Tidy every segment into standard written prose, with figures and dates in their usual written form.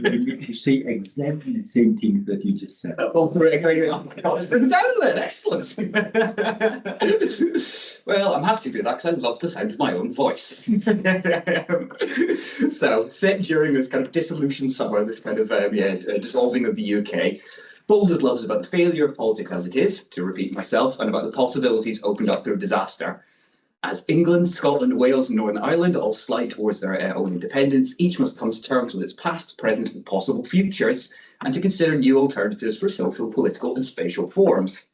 You see exactly the same thing that you just said. Oh my God, it's been down then. Excellent. Well, I'm happy to do that because I love the sound of my own voice. So, set during this kind of dissolution summer, this kind of dissolving of the UK, Boulders loves about the failure of politics as it is, to repeat myself, and about the possibilities opened up through disaster. As England, Scotland, Wales, and Northern Ireland all slide towards their own independence, each must come to terms with its past, present, and possible futures, and to consider new alternatives for social, political, and spatial forms.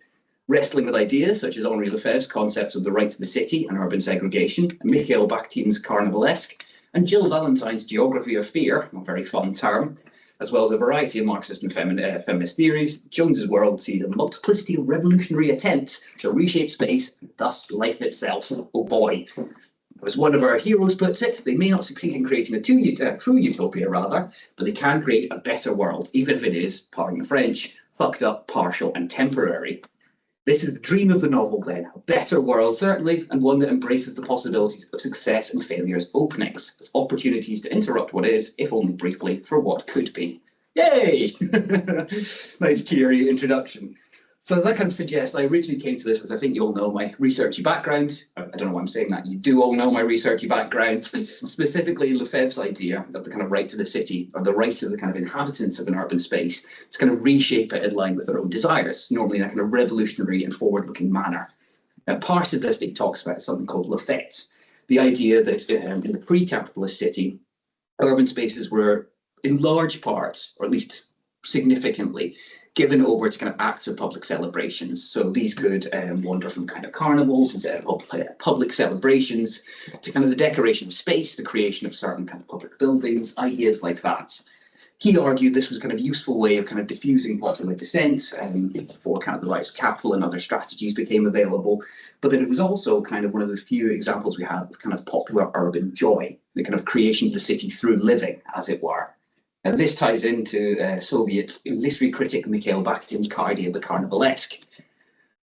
Wrestling with ideas such as Henri Lefebvre's concepts of the right to the city and urban segregation, and Mikhail Bakhtin's Carnivalesque, and Jill Valentine's Geography of Fear, a very fun term, as well as a variety of Marxist and feminist theories, Jones's world sees a multiplicity of revolutionary attempts to reshape space, thus life itself. Oh boy. As one of our heroes puts it, they may not succeed in creating a true utopia, rather, but they can create a better world, even if it is, pardon the French, fucked up, partial, and temporary. This is the dream of the novel, then, a better world, certainly, and one that embraces the possibilities of success and failure as openings, as opportunities to interrupt what is, if only briefly, for what could be. Yay! Nice, cheery introduction. So that kind of suggests I originally came to this because I think you all know my researchy background. I don't know why I'm saying that. You do all know my researchy background, specifically Lefebvre's idea of the kind of right to the city, or the right of the kind of inhabitants of an urban space to kind of reshape it in line with their own desires, normally in a kind of revolutionary and forward-looking manner. Now, part of this he talks about something called l'effet, the idea that in the pre-capitalist city, urban spaces were in large parts, or at least significantly, given over to kind of acts of public celebrations. So these could wander from kind of carnivals instead of public celebrations to kind of the decoration of space, the creation of certain kind of public buildings, ideas like that. He argued this was kind of useful way of kind of diffusing popular dissent before kind of the rise of capital and other strategies became available. But then it was also kind of one of the few examples we have of kind of popular urban joy, the kind of creation of the city through living, as it were. And this ties into Soviet literary critic Mikhail Bakhtin's idea of the Carnivalesque.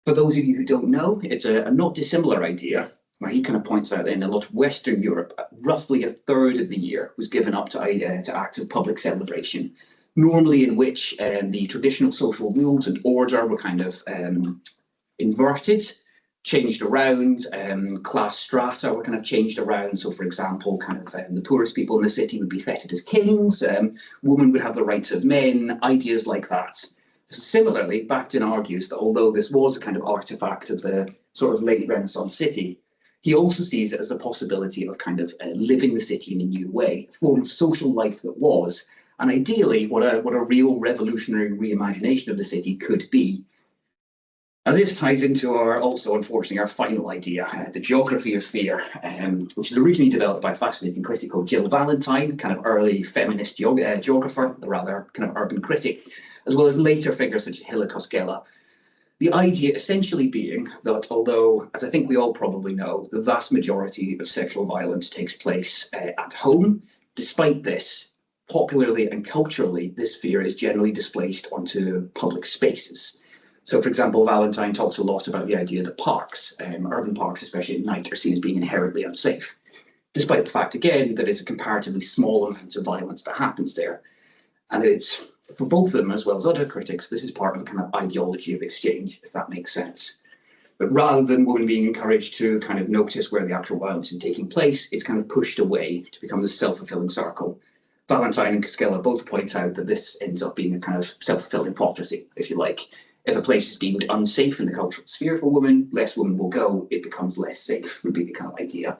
For those of you who don't know, it's a not dissimilar idea, where he kind of points out that in a lot of Western Europe, roughly a third of the year was given up to acts of public celebration, normally in which the traditional social rules and order were kind of inverted, changed around, class strata were kind of changed around. So, for example, kind of the poorest people in the city would be feted as kings, women would have the rights of men, ideas like that. So similarly, Bakhtin argues that although this was a kind of artifact of the sort of late Renaissance city, he also sees it as the possibility of kind of living the city in a new way, a form of social life that was, and ideally what a real revolutionary reimagination of the city could be. Now, this ties into also, unfortunately, our final idea, the geography of fear, which is originally developed by a fascinating critic called Jill Valentine, kind of early feminist geographer, a rather kind of urban critic, as well as later figures such as Hilla Koskela. The idea essentially being that although, as I think we all probably know, the vast majority of sexual violence takes place at home, despite this, popularly and culturally, this fear is generally displaced onto public spaces. So, for example, Valentine talks a lot about the idea that parks, urban parks, especially at night, are seen as being inherently unsafe, despite the fact, again, that it's a comparatively small amount of violence that happens there. And it's, for both of them, as well as other critics, this is part of a kind of ideology of exchange, if that makes sense. But rather than women being encouraged to kind of notice where the actual violence is taking place, it's kind of pushed away to become this self-fulfilling circle. Valentine and Koskela both point out that this ends up being a kind of self-fulfilling prophecy, if you like. If a place is deemed unsafe in the cultural sphere for women, less women will go, it becomes less safe, would be the kind of idea.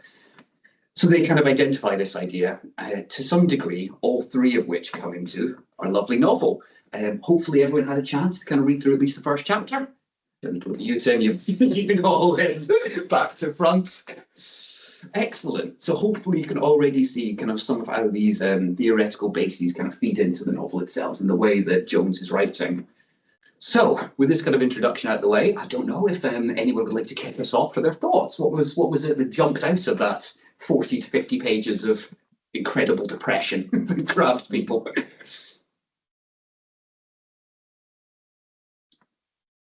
So they kind of identify this idea to some degree, all three of which come into our lovely novel. Hopefully everyone had a chance to kind of read through at least the first chapter. Don't look at you, Tim, you can go back to front. Excellent. So hopefully you can already see kind of some of how these theoretical bases kind of feed into the novel itself and the way that Jones is writing. So, with this kind of introduction out of the way, I don't know if anyone would like to kick us off for their thoughts. What was it that jumped out of that 40 to 50 pages of incredible depression that grabbed people?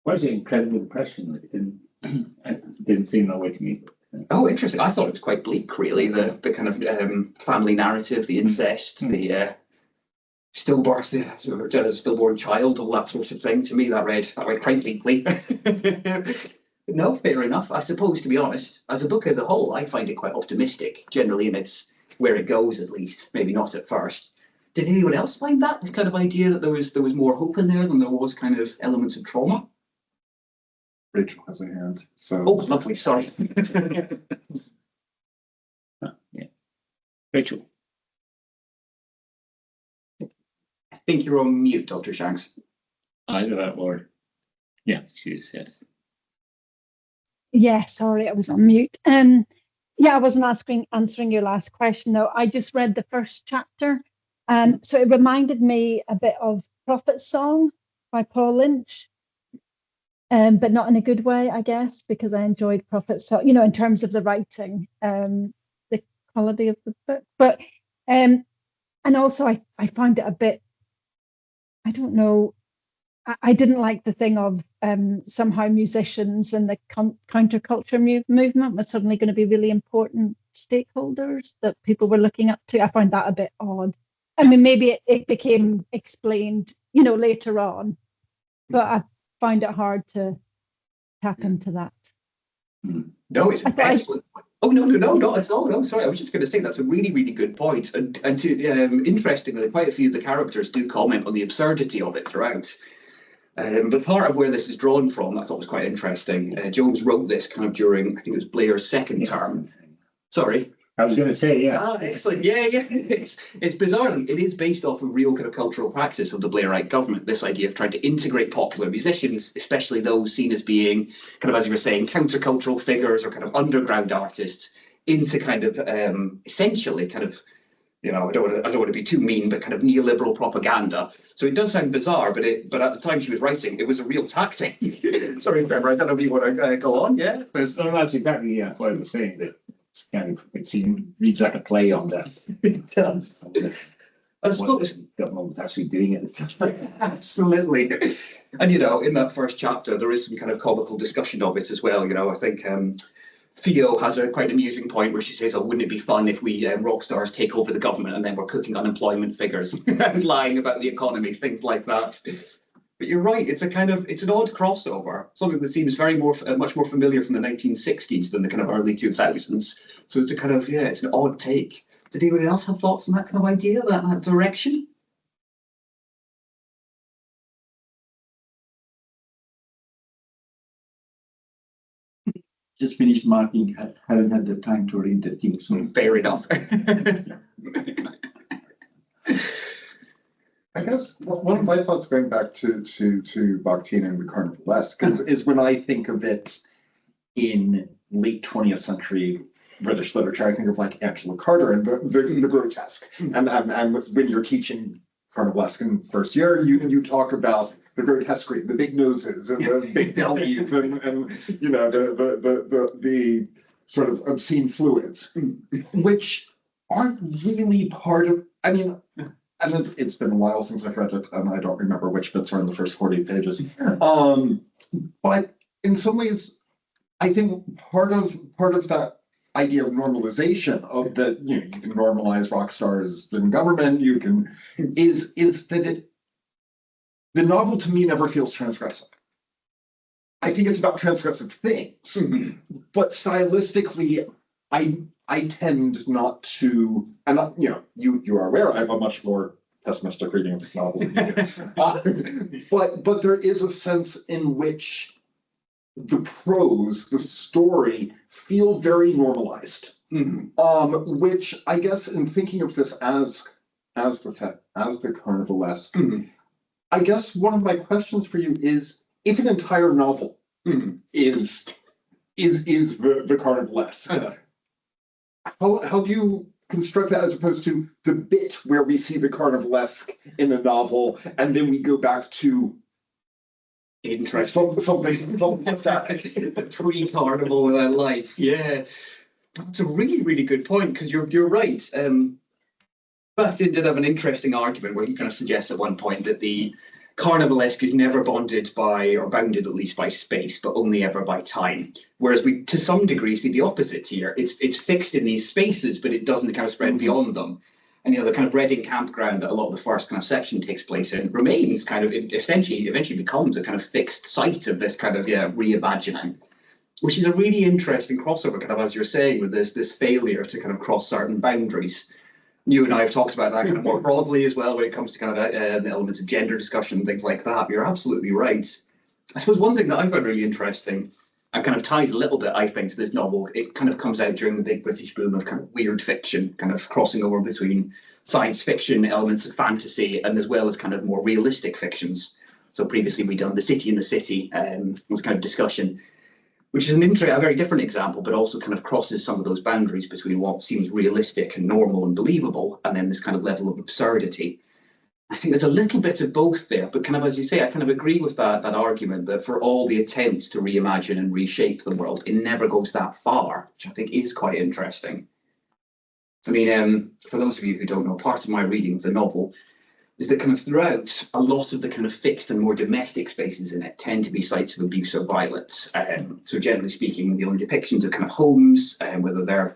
What is it, incredible depression? It didn't seem that way to me. Oh, interesting. I thought it was quite bleak, really. The kind of family narrative, the incest, the stillbirth, yeah, sort of, stillborn child, all that sort of thing. To me, that read quite bleakly. No, fair enough. I suppose, to be honest, as a book as a whole, I find it quite optimistic, generally in its where it goes, at least. Maybe not at first. Did anyone else find that this kind of idea that there was more hope in there than there was kind of elements of trauma? Rachel has a hand. So Oh, lovely. Sorry. Yeah. Rachel. I think you're on mute, Dr. Shanks. Either that or, yeah, she's, yes. Yeah, sorry, I was on mute. Yeah, I wasn't answering your last question though. I just read the first chapter. So it reminded me a bit of Prophet Song by Paul Lynch. But not in a good way, I guess, because I enjoyed Prophet Song, in terms of the writing, the quality of the book. But and also I found it a bit, I don't know, I didn't like the thing of somehow musicians and the counterculture movement was suddenly going to be really important stakeholders that people were looking up to. I found that a bit odd. I mean, maybe it became explained, later on, but I find it hard to tap into that. No, it's an excellent. Oh, no, not at all. No, sorry. I was just going to say that's a really, really good point. And interestingly, quite a few of the characters do comment on the absurdity of it throughout. But part of where this is drawn from, I thought was quite interesting. Jones wrote this kind of during, I think it was Blair's second term. Sorry. I was going to say, yeah. Ah, excellent. Yeah. It's bizarrely, it is based off a real kind of cultural practice of the Blairite government, this idea of trying to integrate popular musicians, especially those seen as being kind of, as you were saying, countercultural figures or kind of underground artists, into kind of essentially kind of, I don't want to be too mean, but kind of neoliberal propaganda. So it does sound bizarre, but at the time she was writing, it was a real tactic. Sorry, Trevor, I don't know if you want to go on. Yeah, No, that's exactly what I was saying. That it's kind of reads like a play on that. It does. I suppose the government was actually doing it. Absolutely. And in that first chapter, there is some kind of comical discussion of it as well. I think Theo has a quite amusing point where she says, "Oh, wouldn't it be fun if we rock stars take over the government and then we're cooking unemployment figures and lying about the economy, things like that." But you're right; it's an odd crossover, something that seems much more familiar from the 1960s than the kind of early 2000s. So it's it's an odd take. Did anyone else have thoughts on that kind of idea, that direction? Just finished marking, haven't had the time to read the thing. So Fair enough. I guess one of my thoughts going back to Bakhtin and the Carnivalesque is when I think of it in late 20th century British literature, I think of like Angela Carter and the grotesque. And when you're teaching Carnivalesque in first year, you talk about the grotesquerie, the big noses and the big bellies and the sort of obscene fluids, which aren't really part of, and it's been a while since I've read it, and I don't remember which bits are in the first 40 pages. But in some ways, I think part of that idea of normalization of that, you can normalize rock stars in government, is that the novel to me never feels transgressive. I think it's about transgressive things, but stylistically, I tend not to, and you are aware I have a much more pessimistic reading of this novel than you. But there is a sense in which the prose, the story, feel very normalized. Which I guess in thinking of this as the Carnivalesque, I guess one of my questions for you is, if an entire novel is the Carnivalesque, how do you construct that as opposed to the bit where we see the Carnivalesque in a novel and then we go back to Interesting. something like that? The pre-carnival life. Yeah. That's a really, really good point, because you're right. Bakhtin did have an interesting argument where he kind of suggests at one point that the Carnivalesque is never bounded at least by space, but only ever by time. Whereas we, to some degree, see the opposite here. It's fixed in these spaces, but it doesn't kind of spread beyond them. And the kind of Reading campground that a lot of the first kind of section takes place in remains kind of eventually becomes a kind of fixed site of this kind of reimagining, which is a really interesting crossover, kind of as you're saying, with this failure to kind of cross certain boundaries. You and I have talked about that kind of more broadly as well when it comes to kind of the elements of gender discussion and things like that. You're absolutely right. I suppose one thing that I found really interesting and kind of ties a little bit, I think, to this novel, it kind of comes out during the big British boom of kind of weird fiction, kind of crossing over between science fiction, elements of fantasy, and as well as kind of more realistic fictions. So previously we'd done The City in the City, was kind of discussion, which is a very different example, but also kind of crosses some of those boundaries between what seems realistic and normal and believable, and then this kind of level of absurdity. I think there's a little bit of both there, but kind of, as you say, I kind of agree with that argument that for all the attempts to reimagine and reshape the world, it never goes that far, which I think is quite interesting. I mean, for those of you who don't know, part of my reading of the novel is that kind of throughout, a lot of the kind of fixed and more domestic spaces in it tend to be sites of abuse or violence. So generally speaking, the only depictions of kind of homes, whether they're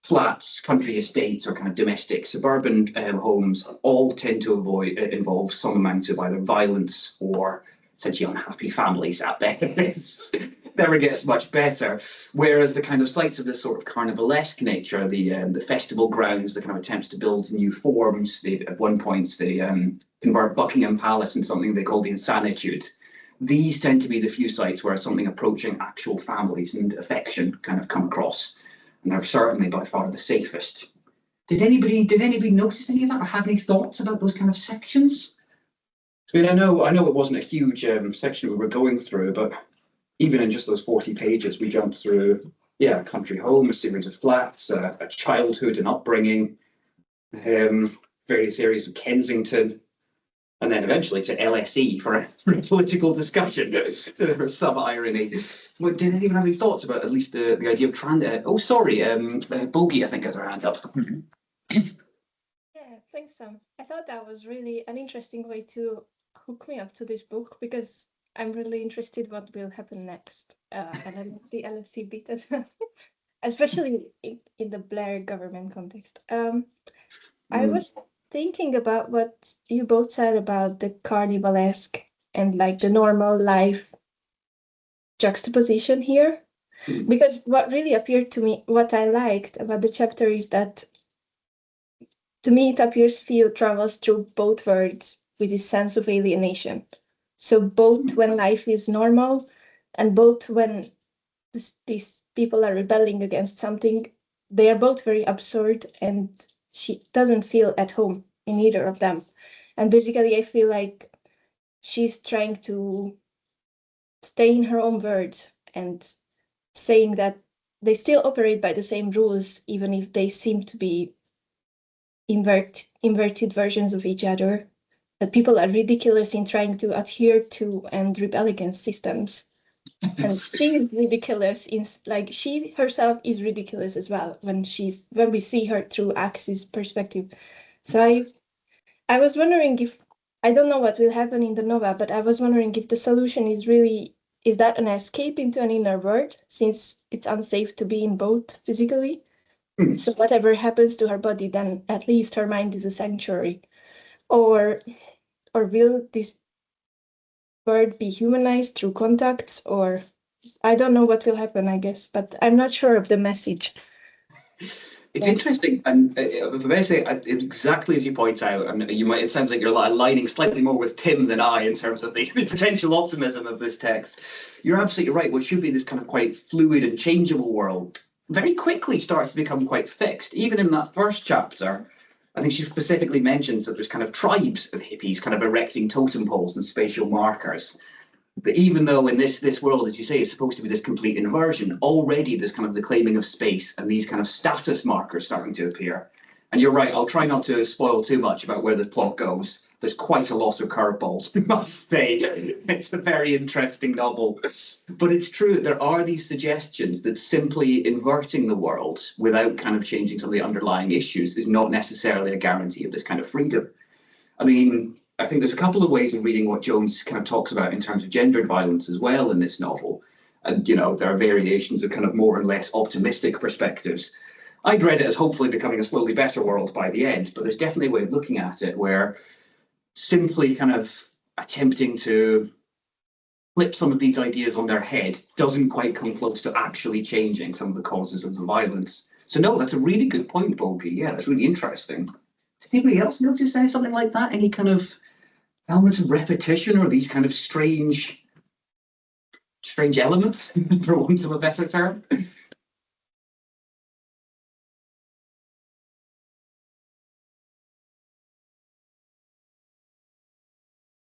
flats, country estates, or kind of domestic suburban homes, all tend to involve some amount of either violence or essentially unhappy families at best. Never gets much better. Whereas the kind of sites of this sort of carnivalesque nature, the festival grounds, the kind of attempts to build new forms, at one point they convert Buckingham Palace into something they call the Insanitude. These tend to be the few sites where something approaching actual families and affection kind of come across. And they're certainly by far the safest. Did anybody notice any of that or have any thoughts about those kind of sections? I mean, I know it wasn't a huge section we were going through, but even in just those 40 pages, we jumped through, a country home, a series of flats, a childhood and upbringing, various areas of Kensington, and then eventually to LSE for a political discussion. There's some irony. Well, did anyone have any thoughts about at least the idea of Bogey, I think, has her hand up. Yeah, thanks, Sam. I thought that was really an interesting way to hook me up to this book because I'm really interested what will happen next, and then the LSE bit as well, especially in the Blair government context. I was thinking about what you both said about the carnivalesque and like the normal life juxtaposition here, because what really appeared to me, what I liked about the chapter is that to me it appears Theo travels through both worlds with this sense of alienation. So both when life is normal and both when these people are rebelling against something, they are both very absurd and she doesn't feel at home in either of them. And basically, I feel like she's trying to stay in her own words and saying that they still operate by the same rules, even if they seem to be inverted versions of each other, that people are ridiculous in trying to adhere to and rebel against systems. And she is ridiculous she herself is ridiculous as well when we see her through Axe's perspective. So I was wondering if, I don't know what will happen in the novel, but I was wondering if the solution is that an escape into an inner world, since it's unsafe to be in both physically? So whatever happens to her body, then at least her mind is a sanctuary. Or will this bird be humanized through contacts, or I don't know what will happen, I guess, but I'm not sure of the message. It's interesting, and basically, exactly as you point out, and it sounds like you're aligning slightly more with Tim than I in terms of the potential optimism of this text. You're absolutely right. What should be this kind of quite fluid and changeable world very quickly starts to become quite fixed. Even in that first chapter, I think she specifically mentions that there's kind of tribes of hippies kind of erecting totem poles and spatial markers. But even though in this world, as you say, is supposed to be this complete inversion, already there's kind of the claiming of space and these kind of status markers starting to appear. And you're right, I'll try not to spoil too much about where this plot goes. There's quite a lot of curveballs, I must say. It's a very interesting novel. But it's true that there are these suggestions that simply inverting the world without kind of changing some of the underlying issues is not necessarily a guarantee of this kind of freedom. I mean, I think there's a couple of ways of reading what Jones kind of talks about in terms of gendered violence as well in this novel. And, there are variations of kind of more and less optimistic perspectives. I'd read it as hopefully becoming a slowly better world by the end, but there's definitely a way of looking at it where simply kind of attempting to flip some of these ideas on their head doesn't quite come close to actually changing some of the causes of the violence. So no, that's a really good point, Bogie. Yeah, that's really interesting. Did anybody else notice something like that? Any kind of elements of repetition or these kind of strange elements, for want of a better term?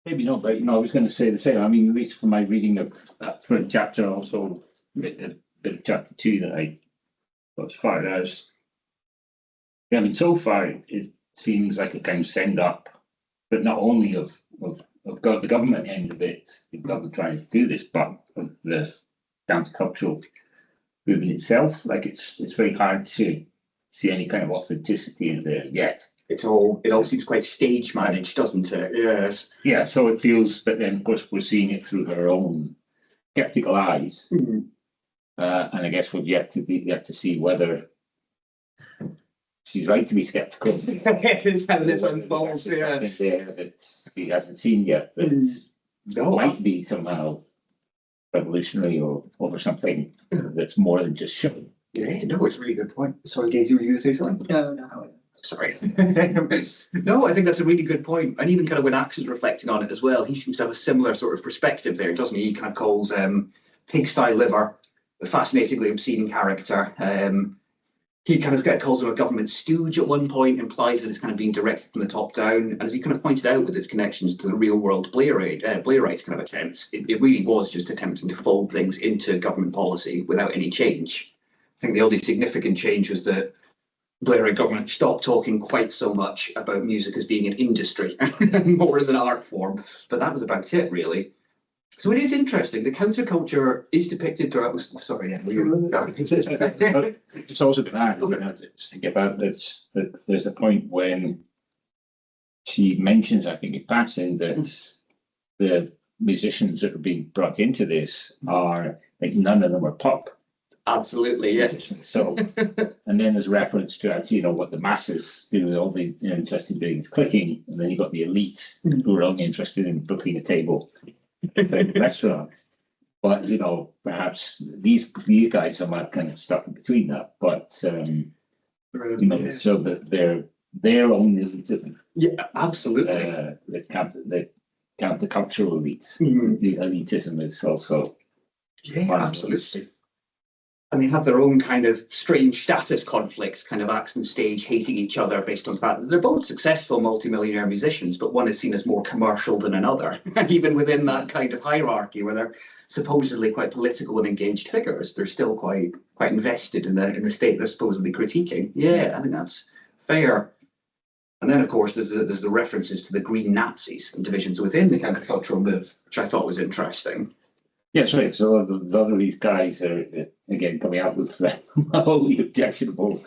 Maybe not, but I was going to say the same. I mean, at least from my reading of that third chapter, also a bit of chapter 2 that I got as far as. I mean, so far it seems like a kind of send up, but not only of the government end of it, the government trying to do this, but of the countercultural movement itself. Like it's very hard to see any kind of authenticity in there yet. It all seems quite stage managed, doesn't it? Yes. Yeah, so it feels, but then of course we're seeing it through her own skeptical eyes, and I guess we've yet to see whether she's right to be skeptical. It's how this unfolds. Yeah, there that she hasn't seen yet that might be somehow revolutionary or something that's more than just show. Yeah, no, it's a really good point. Sorry, Daisy, were you going to say something? No. Sorry. No, I think that's a really good point. And even kind of when Axe is reflecting on it as well, he seems to have a similar sort of perspective there, doesn't he? He kind of calls Pigsty Liver a fascinatingly obscene character. He kind of calls him a government stooge at one point, implies that it's kind of being directed from the top down. And as he kind of pointed out with its connections to the real world Blairite kind of attempts, it really was just attempting to fold things into government policy without any change. I think the only significant change was that Blairite government stopped talking quite so much about music as being an industry and more as an art form. But that was about it, really. So it is interesting. The counterculture is depicted throughout. Sorry, yeah. It's also been just think about this. That there's a point when she mentions, I think, in passing, that the musicians that are being brought into this are like none of them are pop. Absolutely, yes. So, and then there's reference to actually, what the masses do, all the interested in doing is clicking, and then you've got the elite who are only interested in booking a table in a restaurant. But perhaps these guys are not kind of stuck in between that. But so that their own elitism. Yeah, absolutely. The countercultural elite. The elitism is also. Yeah, absolutely. And they have their own kind of strange status conflicts, kind of acts on stage, hating each other based on the fact that they're both successful multimillionaire musicians, but one is seen as more commercial than another. And even within that kind of hierarchy, where they're supposedly quite political and engaged figures, they're still quite invested in the state they're supposedly critiquing. Yeah, I think that's fair. And then, of course, there's the references to the Green Nazis and divisions within the countercultural movement, which I thought was interesting. Yes, right. So the other of these guys are again coming out with wholly objectionable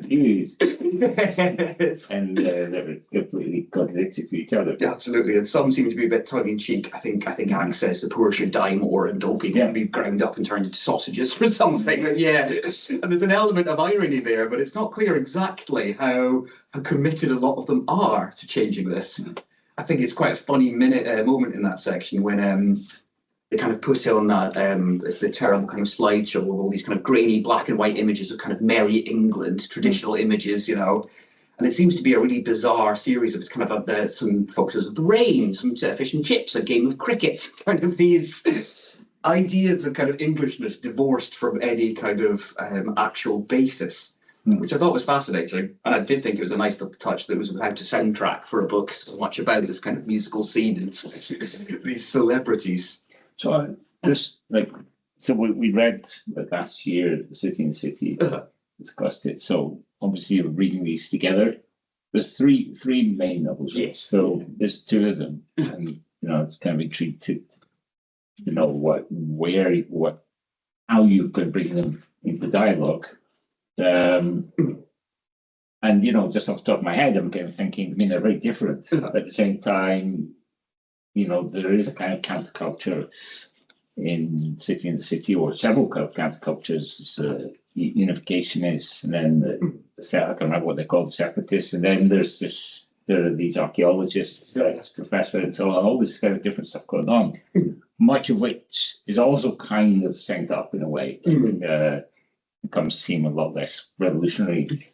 views, and they're completely contradictory to each other. Absolutely, and some seem to be a bit tongue in cheek. I think Hank says the poor should die more, and all people be ground up and turned into sausages or something. And and there's an element of irony there, but it's not clear exactly how committed a lot of them are to changing this. I think it's quite a funny moment in that section when they kind of put on that the terrible kind of slideshow with all these kind of grainy black and white images of kind of Merry England, traditional images, and it seems to be a really bizarre series of it's kind of some photos of the rain, some fish and chips, a game of cricket, kind of these ideas of kind of Englishness divorced from any kind of actual basis, which I thought was fascinating. And I did think it was a nice little touch that it was without a soundtrack for a book so much about this kind of musical scene and these celebrities. So we read last year, The City in the City, discussed it. So obviously you're reading these together. There's three main novels. Yes. So there's two of them, and it's kind of intrigued to know how you can bring them into dialogue. And just off the top of my head, I'm kind of thinking, they're very different. At the same time, there is a kind of counterculture in City in the City, or several countercultures. Unificationists, and then I can't remember what they call the separatists, and then there are these archaeologists, professor, and so on, all this kind of different stuff going on, much of which is also kind of synced up in a way. It comes to seem a lot less revolutionary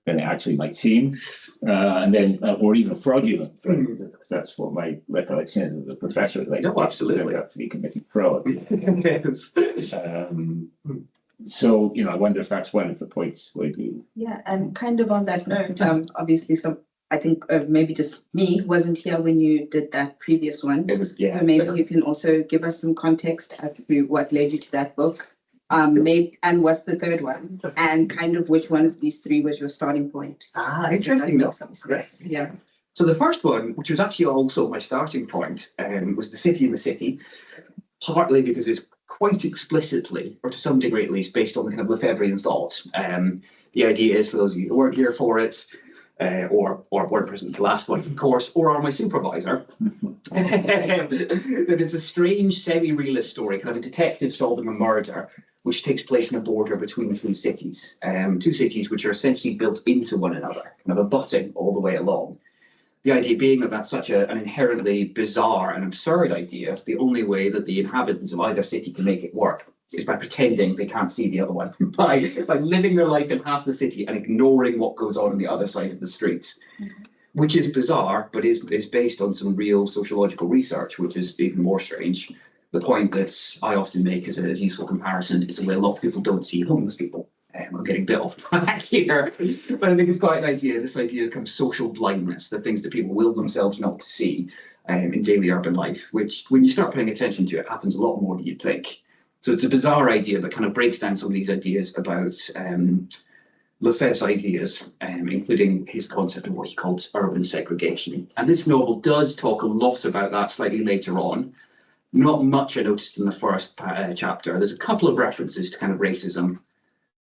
than it actually might seem, and then or even fraudulent. Right? That's what my recollection is of the professor. Like, No, absolutely, have to be committing fraud. Yes. So, I wonder if that's one of the points where you. Yeah, and kind of on that note, obviously, I think maybe just me wasn't here when you did that previous one. It was, So maybe you can also give us some context as to what led you to that book. Maybe, and what's the third one? And kind of which one of these three was your starting point? Interesting. That makes some sense. Yeah. So the first one, which was actually also my starting point, was The City in the City, partly because it's quite explicitly, or to some degree at least, based on the kind of Lefebvrean thought. The idea is, for those of you who weren't here for it, or weren't present at the last one, of course, or are my supervisor, that it's a strange semi-realist story, kind of a detective solving a murder, which takes place in a border between two cities which are essentially built into one another, kind of abutting all the way along. The idea being that that's such an inherently bizarre and absurd idea, the only way that the inhabitants of either city can make it work is by pretending they can't see the other one, by living their life in half the city and ignoring what goes on the other side of the streets, which is bizarre, but is based on some real sociological research, which is even more strange. The point that I often make as a useful comparison is the way a lot of people don't see homeless people. I'm getting a bit off track here, but I think it's quite an idea, this idea of kind of social blindness, the things that people will themselves not to see in daily urban life, which when you start paying attention to it, happens a lot more than you'd think. So it's a bizarre idea that kind of breaks down some of these ideas about Lefebvre's ideas, including his concept of what he called urban segregation. And this novel does talk a lot about that slightly later on. Not much I noticed in the first chapter. There's a couple of references to kind of racism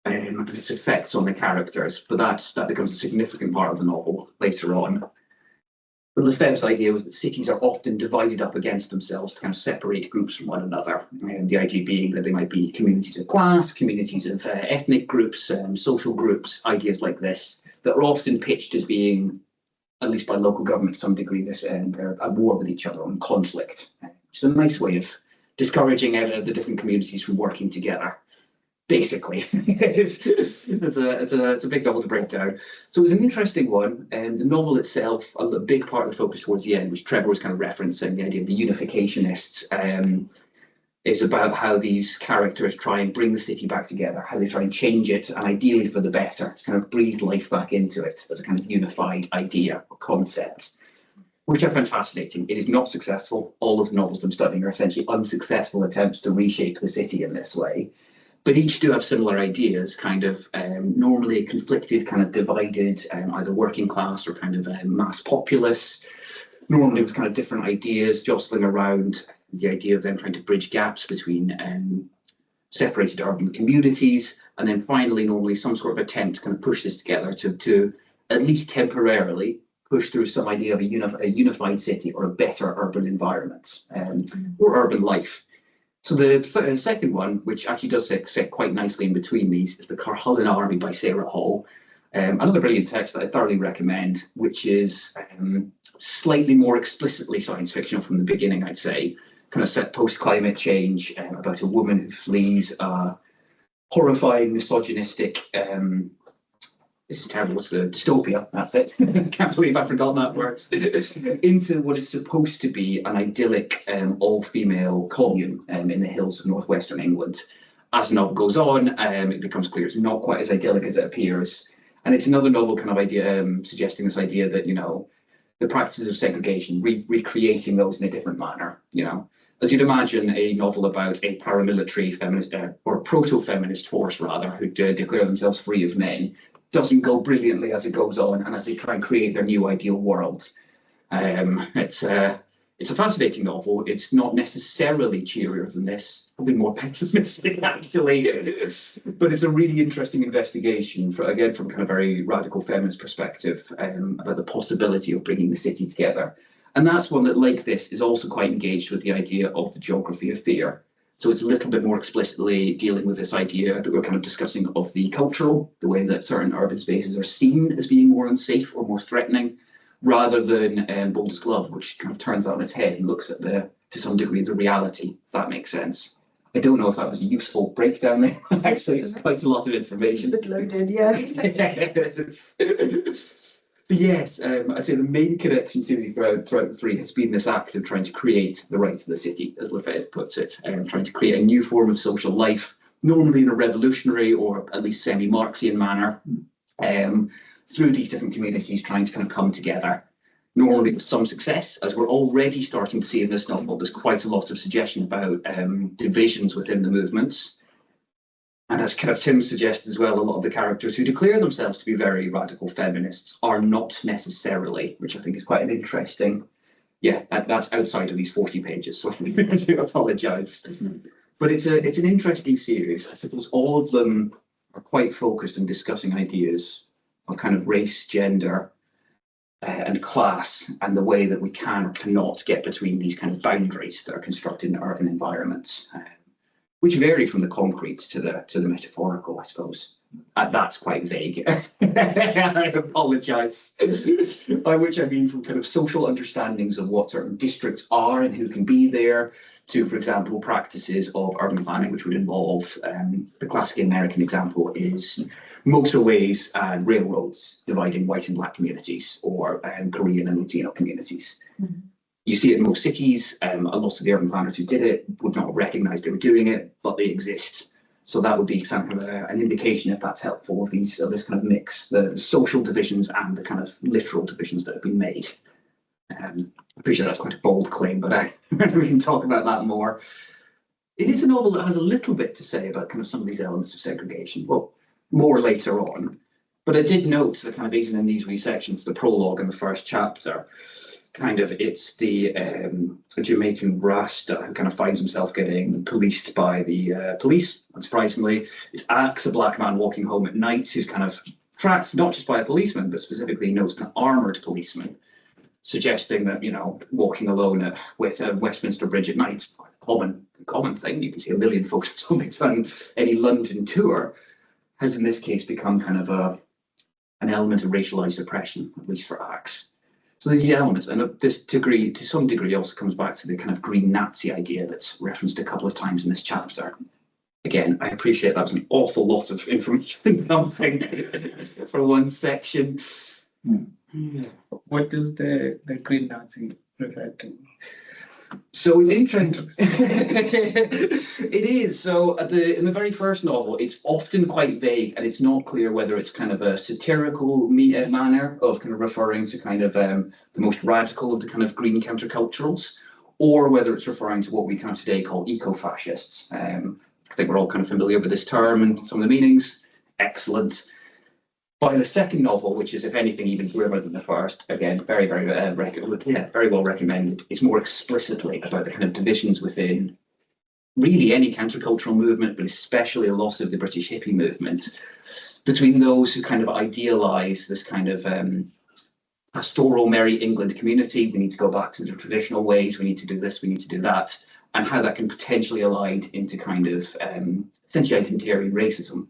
and its effects on the characters, but that becomes a significant part of the novel later on. But Lefebvre's idea was that cities are often divided up against themselves to kind of separate groups from one another. And the idea being that they might be communities of class, communities of ethnic groups, social groups, ideas like this, that are often pitched as being, at least by local government to some degree, they're at war with each other, on conflict, which is a nice way of discouraging the different communities from working together. Basically, it's a big novel to break down. So it was an interesting one, and the novel itself, a big part of the focus towards the end, which Trevor was kind of referencing, the idea of the unificationists, is about how these characters try and bring the city back together, how they try and change it, and ideally for the better, to kind of breathe life back into it as a kind of unified idea or concept, which I find fascinating. It is not successful. All of the novels I'm studying are essentially unsuccessful attempts to reshape the city in this way. But each do have similar ideas, kind of normally conflicted, kind of divided, either working class or kind of mass populace. Normally it was kind of different ideas jostling around the idea of them trying to bridge gaps between separated urban communities. And then finally, normally some sort of attempt to kind of push this together to at least temporarily push through some idea of a unified city or a better urban environment or urban life. So the second one, which actually does sit quite nicely in between these, is The Carhullan Army by Sarah Hall. Another brilliant text that I thoroughly recommend, which is slightly more explicitly science fictional from the beginning, I'd say, kind of set post-climate change, about a woman who flees a horrifying, misogynistic, this is terrible, what's the dystopia, that's it, can't believe I've forgotten that word, into what is supposed to be an idyllic all-female commune in the hills of northwestern England. As the novel goes on, it becomes clear it's not quite as idyllic as it appears. And it's another novel kind of idea, suggesting this idea that, the practices of segregation, recreating those in a different manner, As you'd imagine, a novel about a paramilitary feminist, or proto-feminist force rather, who declare themselves free of men, doesn't go brilliantly as it goes on and as they try and create their new ideal world. It's a fascinating novel. It's not necessarily cheerier than this, probably more pessimistic actually, but it's a really interesting investigation, from kind of very radical feminist perspective, about the possibility of bringing the city together. And that's one that, like this, is also quite engaged with the idea of the geography of fear. So it's a little bit more explicitly dealing with this idea that we're kind of discussing of the cultural, the way that certain urban spaces are seen as being more unsafe or more threatening, rather than Boulder's Glove, which kind of turns that on its head and looks at to some degree, the reality, if that makes sense. I don't know if that was a useful breakdown there. Actually, it's quite a lot of information. Bit loaded, yeah. But yes, I'd say the main connection to these throughout the three has been this act of trying to create the right of the city, as Lefebvre puts it, trying to create a new form of social life, normally in a revolutionary or at least semi-Marxian manner, through these different communities trying to kind of come together. Normally with some success, as we're already starting to see in this novel. There's quite a lot of suggestion about divisions within the movements. And as kind of Tim suggested as well, a lot of the characters who declare themselves to be very radical feminists are not necessarily, which I think is quite an interesting, that's outside of these 40 pages, so I do apologise. But it's an interesting series. I suppose all of them are quite focused on discussing ideas of kind of race, gender, and class, and the way that we can or cannot get between these kind of boundaries that are constructed in urban environments. Which vary from the concrete to the metaphorical, I suppose. That's quite vague. I apologise. By which I mean from kind of social understandings of what certain districts are and who can be there, to, for example, practices of urban planning, which would involve, the classic American example is motorways and railroads dividing white and black communities, or Korean and Latino communities. Mm-hmm. You see it in most cities. A lot of the urban planners who did it would not recognise they were doing it, but they exist. So that would be some kind of an indication, if that's helpful, of this kind of mix, the social divisions and the kind of literal divisions that have been made. I appreciate that's quite a bold claim, but we can talk about that more. It is a novel that has a little bit to say about kind of some of these elements of segregation, well, more later on. But I did note that kind of even in these wee sections, the prologue in the first chapter, kind of it's the Jamaican Rasta who kind of finds himself getting policed by the police, unsurprisingly. It's Axe, a black man walking home at night, who's kind of tracked not just by a policeman, but specifically knows an armoured policeman, suggesting that, you know, walking alone at Westminster Bridge at night is a common thing. You can see a million folks on any London tour, has in this case become kind of an element of racialised oppression, at least for Axe. So there's these elements, and this degree, to some degree, also comes back to the kind of green Nazi idea that's referenced a couple of times in this chapter. Again, I appreciate that was an awful lot of information for one section. What does the green Nazi refer to? So it's interesting. It is. So in the very first novel, it's often quite vague, and it's not clear whether it's kind of a satirical manner of kind of referring to kind of the most radical of the kind of green counterculturals, or whether it's referring to what we kind of today call eco-fascists. I think we're all kind of familiar with this term and some of the meanings. Excellent. By the second novel, which is, if anything, even grimmer than the first, again, very, very very well recommended, is more explicitly about the kind of divisions within really any countercultural movement, but especially a lot of the British hippie movement, between those who kind of idealise this kind of pastoral Merry England community. We need to go back to the traditional ways. We need to do this. We need to do that, and how that can potentially align into kind of essentially identitarian racism.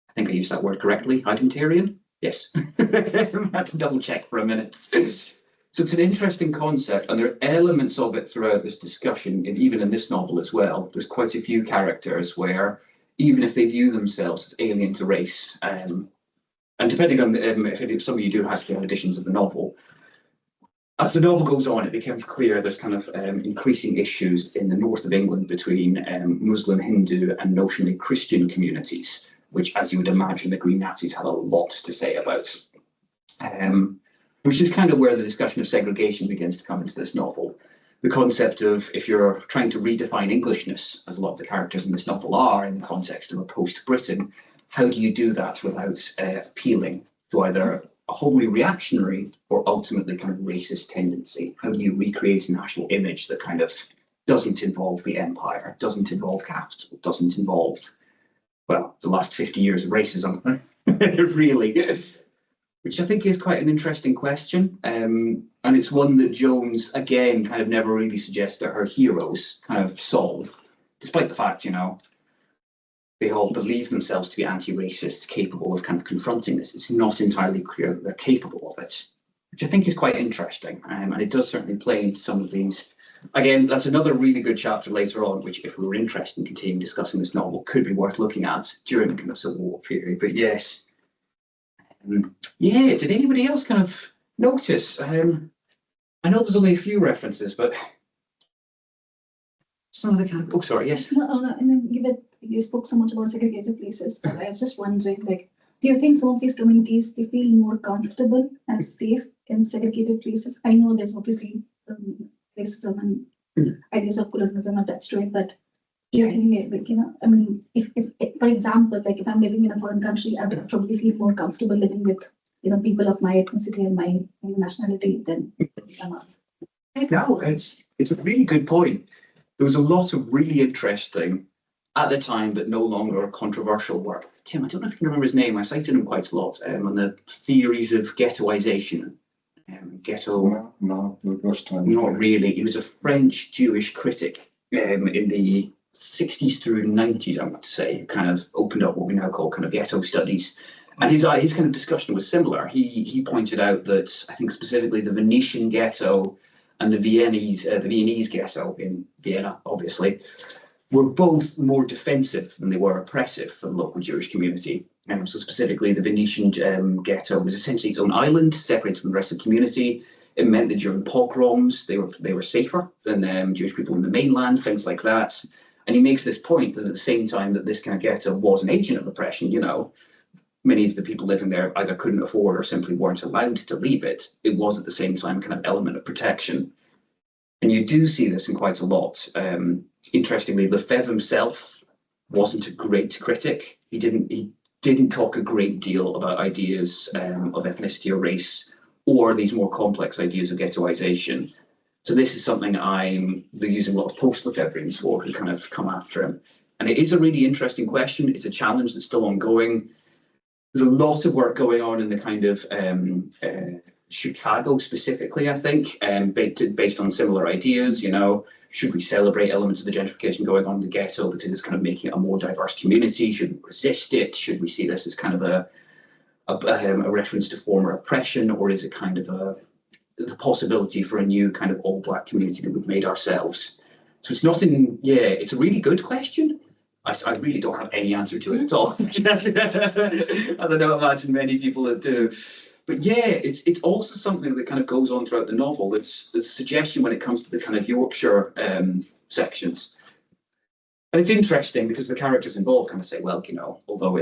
I think I used that word correctly. Identitarian? Yes. I had to double check for a minute. So it's an interesting concept, and there are elements of it throughout this discussion, and even in this novel as well. There's quite a few characters where, even if they view themselves as alien to race, and depending on if some of you do have editions of the novel, as the novel goes on, it becomes clear there's kind of increasing issues in the north of England between Muslim, Hindu, and notionally Christian communities, which, as you would imagine, the Green Nazis had a lot to say about. Which is kind of where the discussion of segregation begins to come into this novel. The concept of, if you're trying to redefine Englishness, as a lot of the characters in this novel are in the context of a post-Britain, how do you do that without appealing to either a wholly reactionary or ultimately kind of racist tendency? How do you recreate a national image that kind of doesn't involve the empire, doesn't involve capital, doesn't involve, well, the last 50 years of racism, really, which I think is quite an interesting question. And it's one that Jones, again, kind of never really suggests that her heroes kind of solve, despite the fact, you know, they all believe themselves to be anti-racists, capable of kind of confronting this. It's not entirely clear that they're capable of it, which I think is quite interesting. And it does certainly play into some of these. Again, that's another really good chapter later on, which if we were interested in continuing discussing this novel, could be worth looking at during the kind of Civil War period. But yes, yeah, did anybody else kind of notice? I know there's only a few references, but some of the kind of, oh, sorry, yes. No, I mean, you spoke so much about segregated places that I was just wondering, like, do you think some of these communities, they feel more comfortable and safe in segregated places? I know there's obviously racism and ideas of colonialism attached to it, but do you think, like, you know, I mean, if for example, like if I'm living in a foreign country, I would probably feel more comfortable living with, you know, people of my ethnicity and my nationality than No, it's a really good point. There was a lot of really interesting, at the time, but no longer controversial work. Tim, I don't know if you can remember his name. I cited him quite a lot on the theories of ghettoization. Ghetto. No, this time. Not really. He was a French Jewish critic in the 60s through 90s, I want to say, who kind of opened up what we now call kind of ghetto studies. And his kind of discussion was similar. He pointed out that I think specifically the Venetian ghetto and the Viennese ghetto in Vienna, obviously, were both more defensive than they were oppressive for the local Jewish community. So specifically, the Venetian ghetto was essentially its own island, separated from the rest of the community. It meant that during pogroms, they were safer than Jewish people in the mainland, things like that. And he makes this point that at the same time that this kind of ghetto was an agent of oppression, you know, many of the people living there either couldn't afford or simply weren't allowed to leave it. It was at the same time kind of element of protection. And you do see this in quite a lot. Interestingly, Lefebvre himself wasn't a great critic. He didn't talk a great deal about ideas of ethnicity or race, or these more complex ideas of ghettoization. So this is something they're using a lot of post-Lefebvrians for, who kind of come after him. And it is a really interesting question. It's a challenge that's still ongoing. There's a lot of work going on in the kind of Chicago specifically, I think, based on similar ideas. You know, should we celebrate elements of the gentrification going on in the ghetto because it's kind of making it a more diverse community? Should we resist it? Should we see this as kind of a reference to former oppression, or is it kind of the possibility for a new kind of all-black community that we've made ourselves? So it's not in, it's a really good question. I really don't have any answer to it at all. I don't imagine many people that do. But yeah, it's also something that kind of goes on throughout the novel. There's a suggestion when it comes to the kind of Yorkshire sections. And it's interesting because the characters involved kind of say, well, you know, although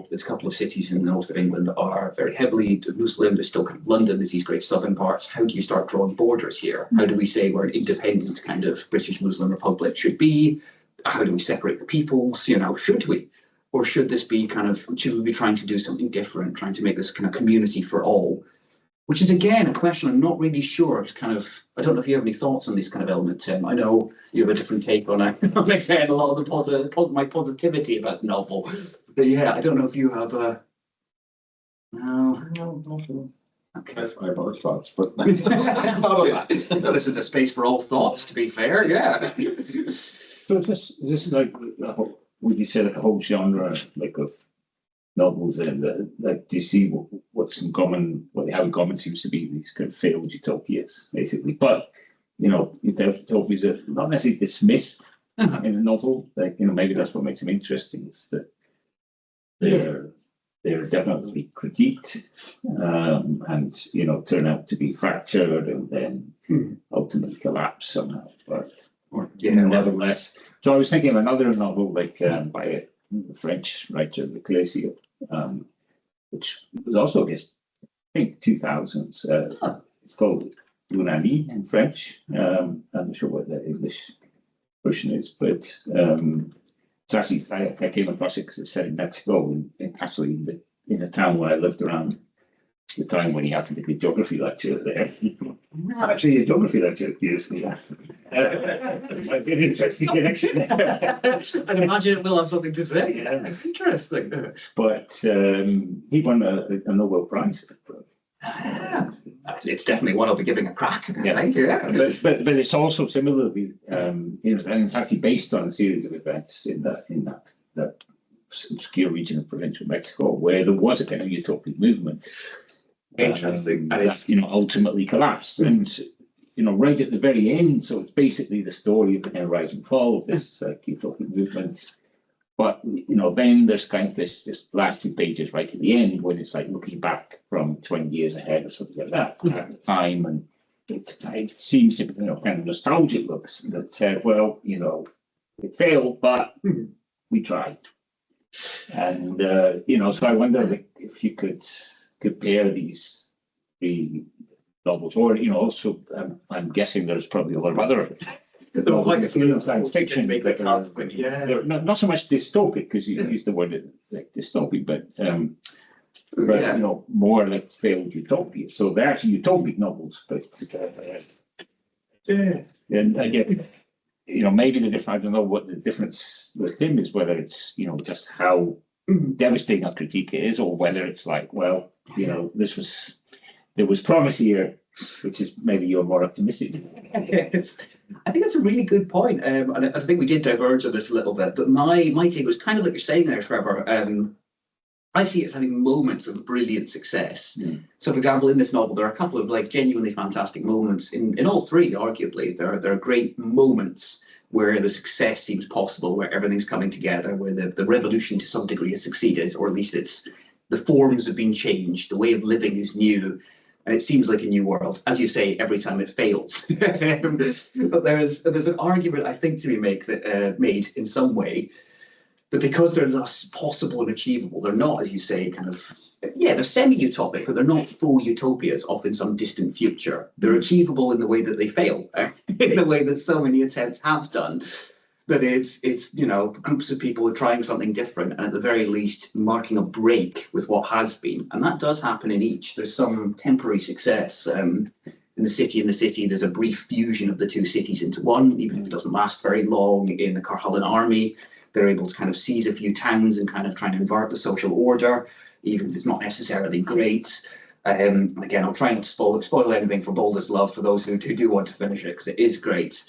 there's a couple of cities in the north of England that are very heavily Muslim, there's still kind of London, there's these great southern parts. How do you start drawing borders here? How do we say where an independent kind of British Muslim republic should be? How do we separate the peoples? You know, should we? Or should this be kind of, should we be trying to do something different, trying to make this kind of community for all? Which is, again, a question I'm not really sure. It's kind of, I don't know if you have any thoughts on this kind of element, Tim. I know you have a different take on it. Again, a lot of my positivity about the novel. But yeah, I don't know if you have a... No. Okay. I have other thoughts, but This is a space for all thoughts, to be fair, yeah. So this is like, would you say like a whole genre like of novels, and like, do you see what's in common? What they have in common seems to be these kind of failed utopias, basically. But you know, utopias are not necessarily dismissed in a novel. Like, you know, maybe that's what makes them interesting. Is that they're definitely critiqued, and you know, turn out to be fractured and then ultimately collapse somehow. But nevertheless. So I was thinking of another novel like by a French writer, Leclerc, which was also, I guess, I think 2000s. It's called Un Ami in French. I'm not sure what the English version is, but it's actually, I came across it because it's set in Mexico, and actually in the town where I lived around the time when he happened to be a geography lecturer there. Actually, a geography lecturer used to that. Might be an interesting connection. I'd imagine it will have something to say. Yeah. Interesting. But he won a Nobel Prize for It's definitely one I'll be giving a crack. Yeah. Thank you. Yeah. But it's also similarly, and it's actually based on a series of events in that obscure region of provincial Mexico where there was a kind of utopic movement. Interesting. And it's that, ultimately collapsed. And, right at the very end, so it's basically the story of the kind of rise and fall of this utopic movement. But, then there's kind of this last 2 pages right at the end when it's like looking back from 20 years ahead or something like that at the time. And it seems, kind of nostalgic looks that said, well, it failed, but we tried. And, so I wonder if you could compare these 3 novels, or, also, I'm guessing there's probably a lot of other science fiction. Make that conflict. Yeah. They're not so much dystopic, because you use the word like dystopic, but more like failed utopia. So they're actually utopic novels, but and again, maybe the difference, I don't know what the difference with him is, whether it's just how devastating a critique is, or whether it's like, well, there was promise here, which is maybe you're more optimistic. I think that's a really good point. And I think we did diverge on this a little bit, but my take was kind of like you're saying there, Trevor. I see it as having moments of brilliant success. So, for example, in this novel, there are a couple of genuinely fantastic moments in all 3, arguably. There are great moments where the success seems possible, where everything's coming together, where the revolution to some degree has succeeded, or at least the forms have been changed, the way of living is new. And it seems like a new world, as you say, every time it fails. But there's an argument, I think, to be made in some way, that because they're thus possible and achievable, they're not, as you say, they're semi-utopic, but they're not full utopias off in some distant future. They're achievable in the way that they fail, in the way that so many attempts have done. That it's groups of people are trying something different, and at the very least marking a break with what has been. And that does happen in each. There's some temporary success. In the city, there's a brief fusion of the 2 cities into one, even if it doesn't last very long. In the Carhullan army, they're able to kind of seize a few towns and kind of try and invert the social order, even if it's not necessarily great. Again, I'll try not to spoil anything for Boulder's Love for those who do want to finish it, because it is great.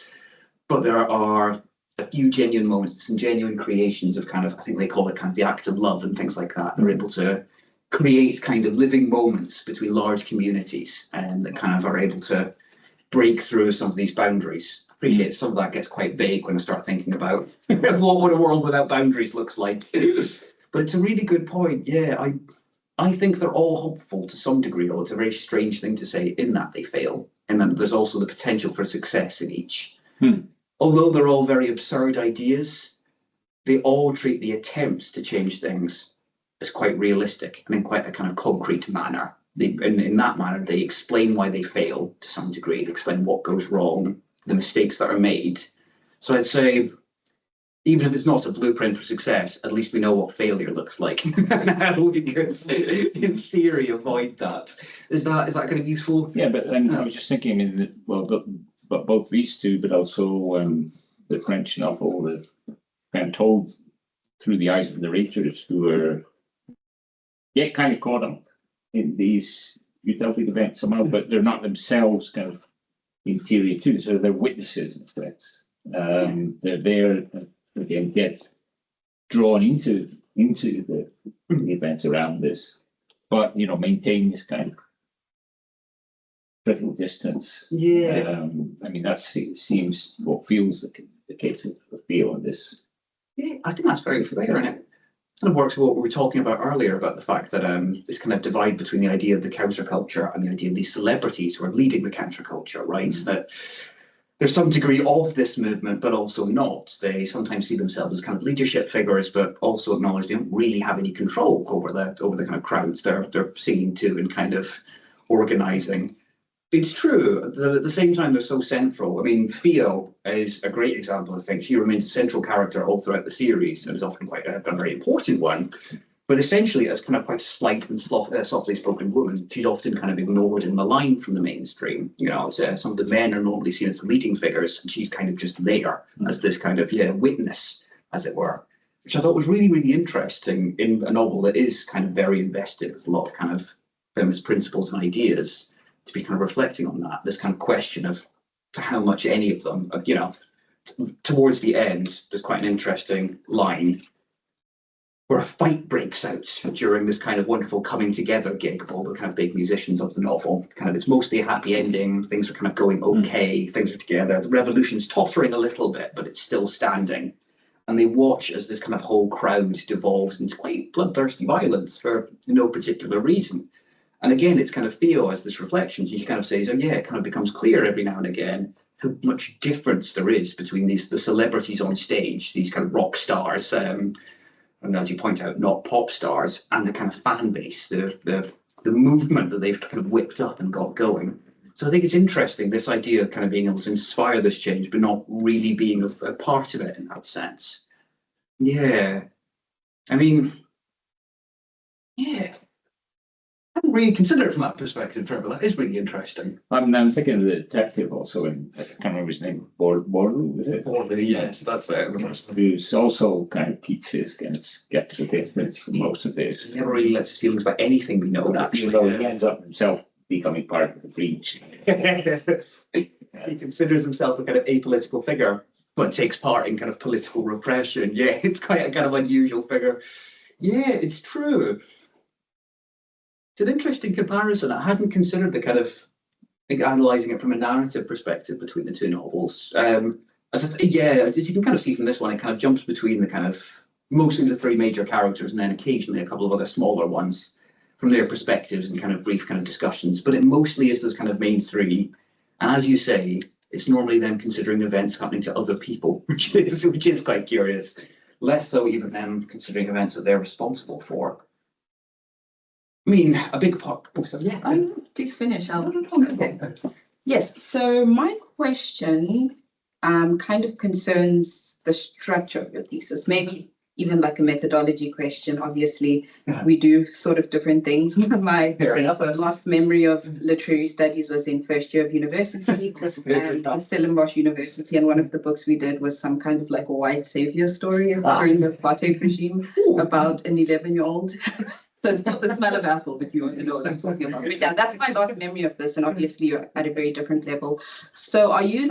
But there are a few genuine moments, some genuine creations of I think they call it kind of the act of love and things like that. They're able to create kind of living moments between large communities, and that kind of are able to break through some of these boundaries. I appreciate some of that gets quite vague when I start thinking about what a world without boundaries looks like. But it's a really good point. Yeah, I think they're all hopeful to some degree, although it's a very strange thing to say in that they fail. And then there's also the potential for success in each. Although they're all very absurd ideas, they all treat the attempts to change things as quite realistic and in quite a kind of concrete manner. In that manner, they explain why they fail to some degree. They explain what goes wrong, the mistakes that are made. So I'd say, even if it's not a blueprint for success, at least we know what failure looks like and how we could, in theory, avoid that. Is that kind of useful? Yeah, but then I was just thinking, but both these 2, but also the French novel, that kind of told through the eyes of narrators who get kind of caught up in these utopic events somehow, but they're not themselves kind of interior to, so they're witnesses in a sense. They're there, again, get drawn into the events around this, but maintain this kind of critical distance. Yeah. I mean, that seems what feels the case with Theo on this. Yeah, I think that's very fair, and it kind of works with what we were talking about earlier about the fact that this kind of divide between the idea of the counterculture and the idea of these celebrities who are leading the counterculture, right? That there's some degree of this movement, but also not. They sometimes see themselves as kind of leadership figures, but also acknowledge they don't really have any control over the kind of crowds they're singing to and kind of organising. It's true that at the same time they're so central. I mean, Theo is a great example, I think. She remains a central character all throughout the series and is often quite a very important one. But essentially, as kind of quite a slight and softly spoken woman, she's often kind of ignored and maligned from the mainstream. Some of the men are normally seen as the leading figures, and she's kind of just there as this kind of witness, as it were, which I thought was really, really interesting in a novel that is kind of very invested with a lot of kind of feminist principles and ideas, to be kind of reflecting on that, this kind of question of how much any of them, you know, towards the end, there's quite an interesting line where a fight breaks out during this kind of wonderful coming together gig of all the kind of big musicians of the novel. Kind of, it's mostly a happy ending, things are kind of going okay, things are together, the revolution's tottering a little bit, but it's still standing. And they watch as this kind of whole crowd devolves into quite bloodthirsty violence for no particular reason. And again, it's kind of Theo as this reflection, he kind of says, oh yeah, it kind of becomes clear every now and again how much difference there is between the celebrities on stage, these kind of rock stars, and as you point out, not pop stars, and the kind of fan base, the movement that they've kind of whipped up and got going. So I think it's interesting, this idea of kind of being able to inspire this change, but not really being a part of it in that sense. Yeah, I mean, yeah, I hadn't really considered it from that perspective, Trevor. That is really interesting. I'm thinking of the detective also, and I can't remember his name, Borlu, was it? Borlu, yes, that's it. Who's also kind of keeps his kind of gets the difference from most of this. He never really lets his feelings about anything be known, actually. Though he ends up himself becoming part of the breach. He considers himself a kind of apolitical figure, but takes part in kind of political repression. Yeah, it's quite a kind of unusual figure. Yeah, it's true. It's an interesting comparison. I hadn't considered the kind of analysing it from a narrative perspective between the two novels. As you can kind of see from this one, it kind of jumps between the kind of mostly the three major characters and then occasionally a couple of other smaller ones from their perspectives and kind of brief kind of discussions. But it mostly is those kind of main three. And as you say, it's normally them considering events happening to other people, which is quite curious. Less so even them considering events that they're responsible for. I mean, a big part. Yeah. Please finish. Okay. Yes. So my question kind of concerns the structure of your thesis. Maybe even like a methodology question. Obviously, we do sort of different things. My last memory of literary studies was in first year of university and at Stellenbosch University. And one of the books we did was some kind of like a white savior story during the apartheid regime about an 11-year-old. So it's not the smell of apple that you want to know what I'm talking about. But yeah, that's my last memory of this. And obviously you're at a very different level. So are you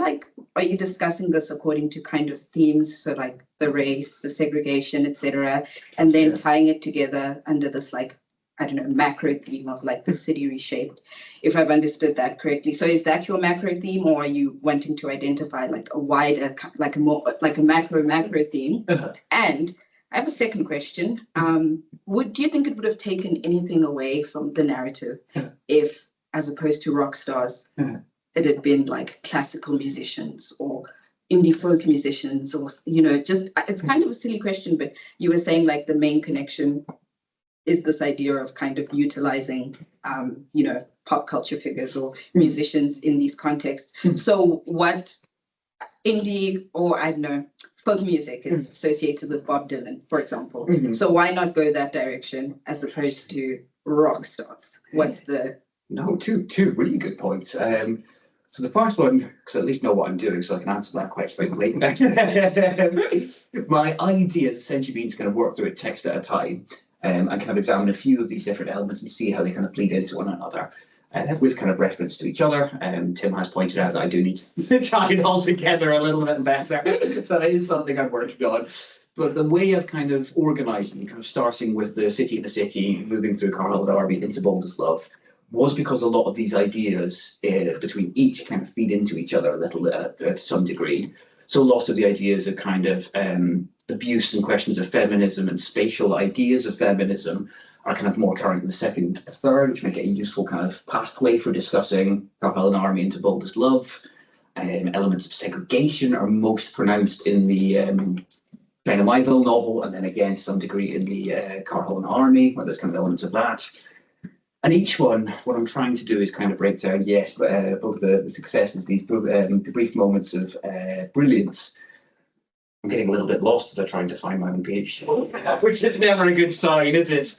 discussing this according to kind of themes? So like the race, the segregation, etc., and then tying it together under this like, I don't know, macro theme of like the city reshaped, if I've understood that correctly. So is that your macro theme, or are you wanting to identify like a wider, like a more like a macro theme? And I have a second question. Do you think it would have taken anything away from the narrative if, as opposed to rock stars, it had been like classical musicians or indie folk musicians, or, you know, just, it's kind of a silly question, but you were saying like the main connection is this idea of kind of utilizing, you know, pop culture figures or musicians in these contexts. So what indie, or I don't know, folk music is associated with Bob Dylan, for example. So why not go that direction as opposed to rock stars? What's the... No, two really good points. So the first one, because I at least know what I'm doing, so I can answer that quite quickly. My idea has essentially been to kind of work through it text at a time and kind of examine a few of these different elements and see how they kind of bleed into one another. With kind of reference to each other. Tim has pointed out that I do need to tie it all together a little bit better. So that is something I'm working on. But the way of kind of organising, kind of starting with the city in the city, moving through Carl and Arby into Bold as Love, was because a lot of these ideas between each kind of feed into each other a little to some degree. So lots of the ideas of kind of abuse and questions of feminism and spatial ideas of feminism are kind of more current in the second to the third, which make it a useful kind of pathway for discussing Carl and Army into Bold as Love. Elements of segregation are most pronounced in the China Myville novel, and then again to some degree in the Carl and Army, where there's kind of elements of that. And each one, what I'm trying to do is kind of break down, yes, both the successes, these the brief moments of brilliance. I'm getting a little bit lost as I try to find my own page, which is never a good sign, is it?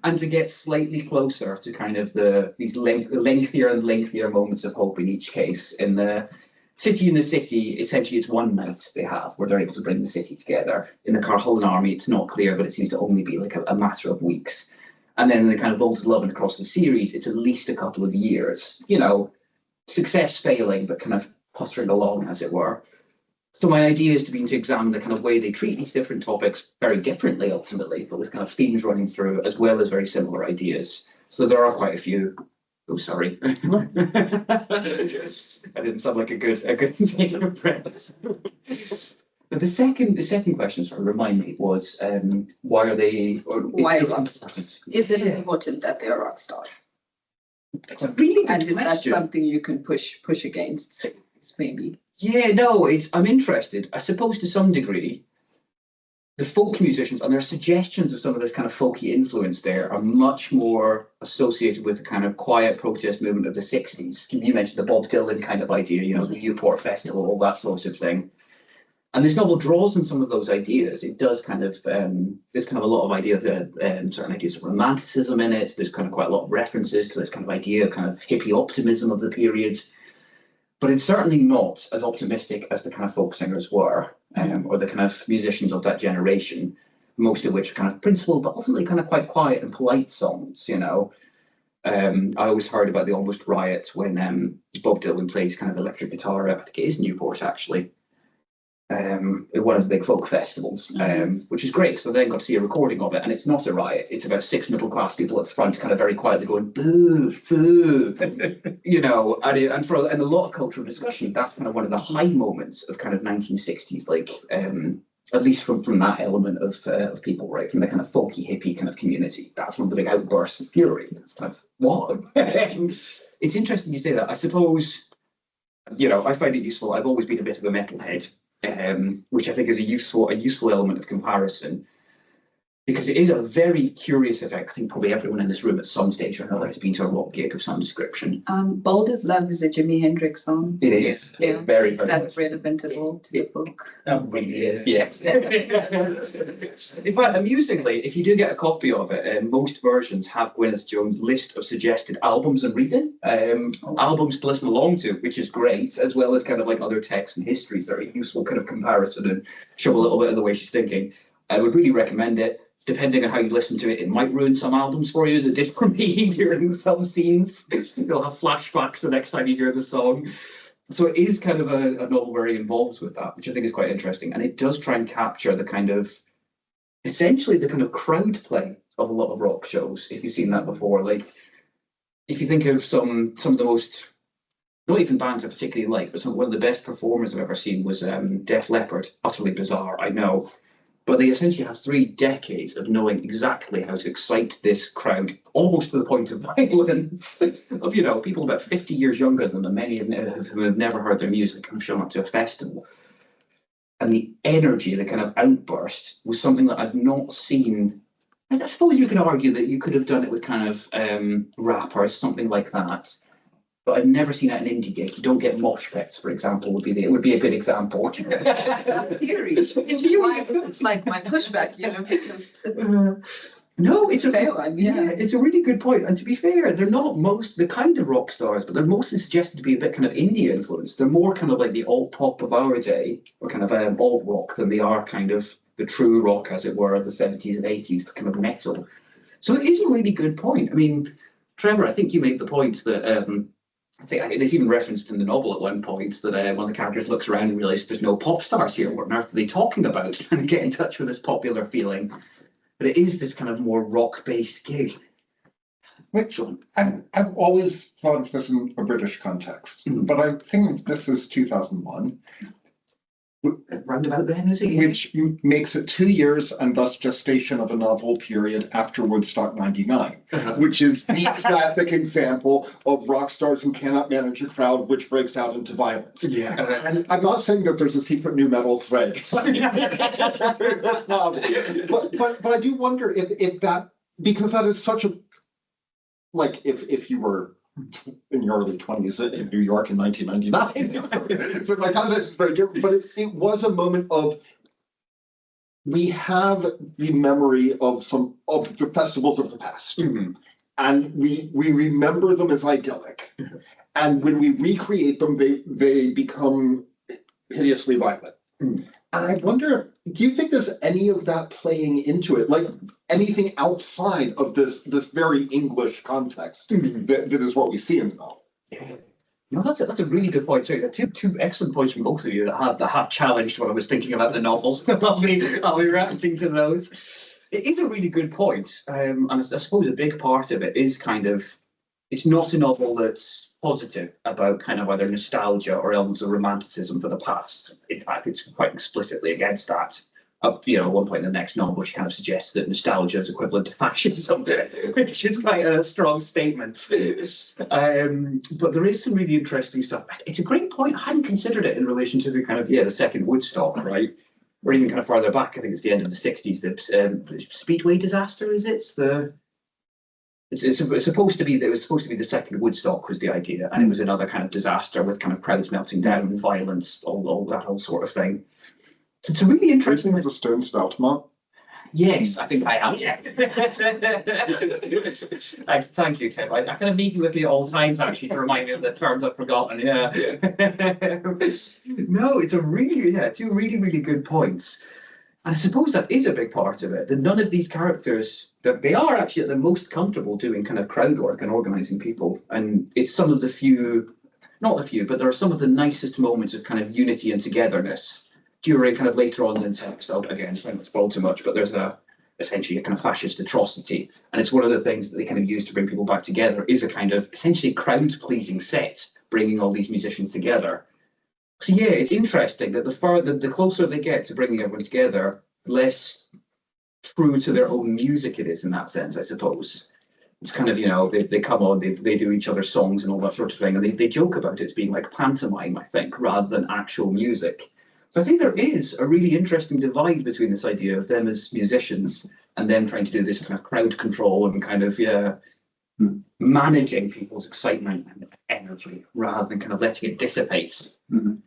And to get slightly closer to kind of these lengthier and lengthier moments of hope in each case. In the City in the City, essentially it's one night they have where they're able to bring the city together. In the Carl and Army, it's not clear, but it seems to only be like a matter of weeks. And then the kind of bolted love and across the series, it's at least a couple of years, you know, success failing, but kind of puttering along, as it were. So my idea is to examine the kind of way they treat these different topics very differently, ultimately, but with kind of themes running through, as well as very similar ideas. So there are quite a few. Oh, sorry. I didn't sound like a good taking a breath. But the second question, sorry, remind me, was why are they? Why rock stars? Is it important that they are rock stars? That's a really good And is that question. something you can push against? Maybe. Yeah, no, I'm interested. I suppose to some degree, the folk musicians and their suggestions of some of this kind of folky influence there are much more associated with the kind of quiet protest movement of the 60s. You mentioned the Bob Dylan kind of idea, you know, the Newport Festival, all that sort of thing. And this novel draws on some of those ideas. It does kind of, there's kind of a lot of idea of certain ideas of romanticism in it. There's kind of quite a lot of references to this kind of idea of kind of hippie optimism of the period. But it's certainly not as optimistic as the kind of folk singers were, or the kind of musicians of that generation, most of which are kind of principled, but ultimately kind of quite quiet and polite songs, you know. I always heard about the Almost Riot when Bob Dylan plays kind of electric guitar at, I think it is Newport, actually. At one of the big folk festivals, which is great. So I then got to see a recording of it, and it's not a riot. It's about 6 middle-class people at the front, kind of very quietly going boo, boo, you know. And a lot of cultural discussion, that's kind of one of the high moments of kind of 1960s, like at least from that element of people, right, from the kind of folky hippie kind of community. That's one of the big outbursts of fury. It's kind of what? It's interesting you say that. I suppose, you know, I find it useful. I've always been a bit of a metalhead. Which I think is a useful element of comparison, because it is a very curious effect. I think probably everyone in this room at some stage or another has been to a rock gig of some description. Bold as Love is a Jimi Hendrix song. It is. Yeah. Very, very That's much. relevant at all to the book. That really is. Yeah. In fact, amusingly, if you do get a copy of it, most versions have Gwyneth Jones' list of suggested albums and reading, albums to listen along to, which is great, as well as kind of like other texts and histories that are a useful kind of comparison and show a little bit of the way she's thinking. I would really recommend it. Depending on how you listen to it, it might ruin some albums for you, as it did for me during some scenes. You'll have flashbacks the next time you hear the song. So it is kind of a novel very involved with that, which I think is quite interesting. And it does try and capture the kind of, essentially the kind of crowd play of a lot of rock shows, if you've seen that before. Like, if you think of some of the most, not even bands I particularly like, but one of the best performers I've ever seen was Def Leppard. Utterly bizarre, I know. But they essentially have 3 decades of knowing exactly how to excite this crowd, almost to the point of violence, of, you know, people about 50 years younger than them, many of whom have never heard their music and have shown up to a festival. And the energy, the kind of outburst, was something that I've not seen. And I suppose you could argue that you could have done it with kind of rap or something like that. But I've never seen at an indie gig. You don't get mosh pits, for example, would be a good example. Theories. It's like my pushback, you know, because no, it's a fair one. Yeah, it's a really good point. And to be fair, they're not the kind of rock stars, but they're mostly suggested to be a bit kind of indie influenced. They're more kind of like the alt pop of our day, or kind of alt rock, than they are kind of the true rock, as it were, of the 70s and 80s, the kind of metal. So it is a really good point. I mean, Trevor, I think you made the point that I think it's even referenced in the novel at one point that one of the characters looks around and realizes there's no pop stars here. What on earth are they talking about? Trying to get in touch with this popular feeling. But it is this kind of more rock-based gig. Which I've always thought of this in a British context, but I think this is 2001. Roundabout then, is it? Which makes it 2 years and thus gestation of a novel period after Woodstock 99, which is the classic example of rock stars who cannot manage a crowd, which breaks out into violence. Yeah. And I'm not saying that there's a secret new metal thread. But I do wonder if that, because that is such a, like, if you were in your early 20s in New York in 1999. So like, that's very different. But it was a moment of, we have the memory of some of the festivals of the past. Mm-hmm. And we remember them as idyllic. Mm-hmm. And when we recreate them, they become hideously violent. Mm-hmm. And I wonder, do you think there's any of that playing into it? Like, anything outside of this very English context that is what we see in the novel. Yeah. No, that's a really good point. So two excellent points from both of you that have challenged what I was thinking about the novels. I'll be reacting to those. It is a really good point, and I suppose a big part of it is kind of, it's not a novel that's positive about kind of either nostalgia or elements of romanticism for the past. In fact, it's quite explicitly against that. At one point in the next novel, she kind of suggests that nostalgia is equivalent to fascism, which is quite a strong statement. But there is some really interesting stuff. It's a great point. I hadn't considered it in relation to the kind of, the second Woodstock, right? Or even kind of farther back, I think it's the end of the 60s, the Speedway disaster, is it? It's supposed to be the second Woodstock was the idea, and it was another kind of disaster with kind of crowds melting down, violence, all that whole sort of thing. So it's a really interesting. The Stones about Mark. Yes, I think I am. Yeah. Thank you, Tim. I kind of need you with me at all times, actually, to remind me of the terms I've forgotten. Yeah. No, it's two really, really good points. And I suppose that is a big part of it. That none of these characters, that they are actually the most comfortable doing kind of crowd work and organising people. And it's some of the few, not the few, but there are some of the nicest moments of kind of unity and togetherness during kind of later on in the text. Again, I won't spoil too much, but there's essentially a kind of fascist atrocity. And it's one of the things that they kind of use to bring people back together is a kind of essentially crowd-pleasing set, bringing all these musicians together. So yeah, it's interesting that the closer they get to bringing everyone together, less true to their own music it is in that sense, I suppose. It's kind of, they come on, they do each other's songs and all that sort of thing, and they joke about it as being like pantomime, I think, rather than actual music. So I think there is a really interesting divide between this idea of them as musicians and them trying to do this kind of crowd control and kind of managing people's excitement and energy rather than kind of letting it dissipate. Mhm.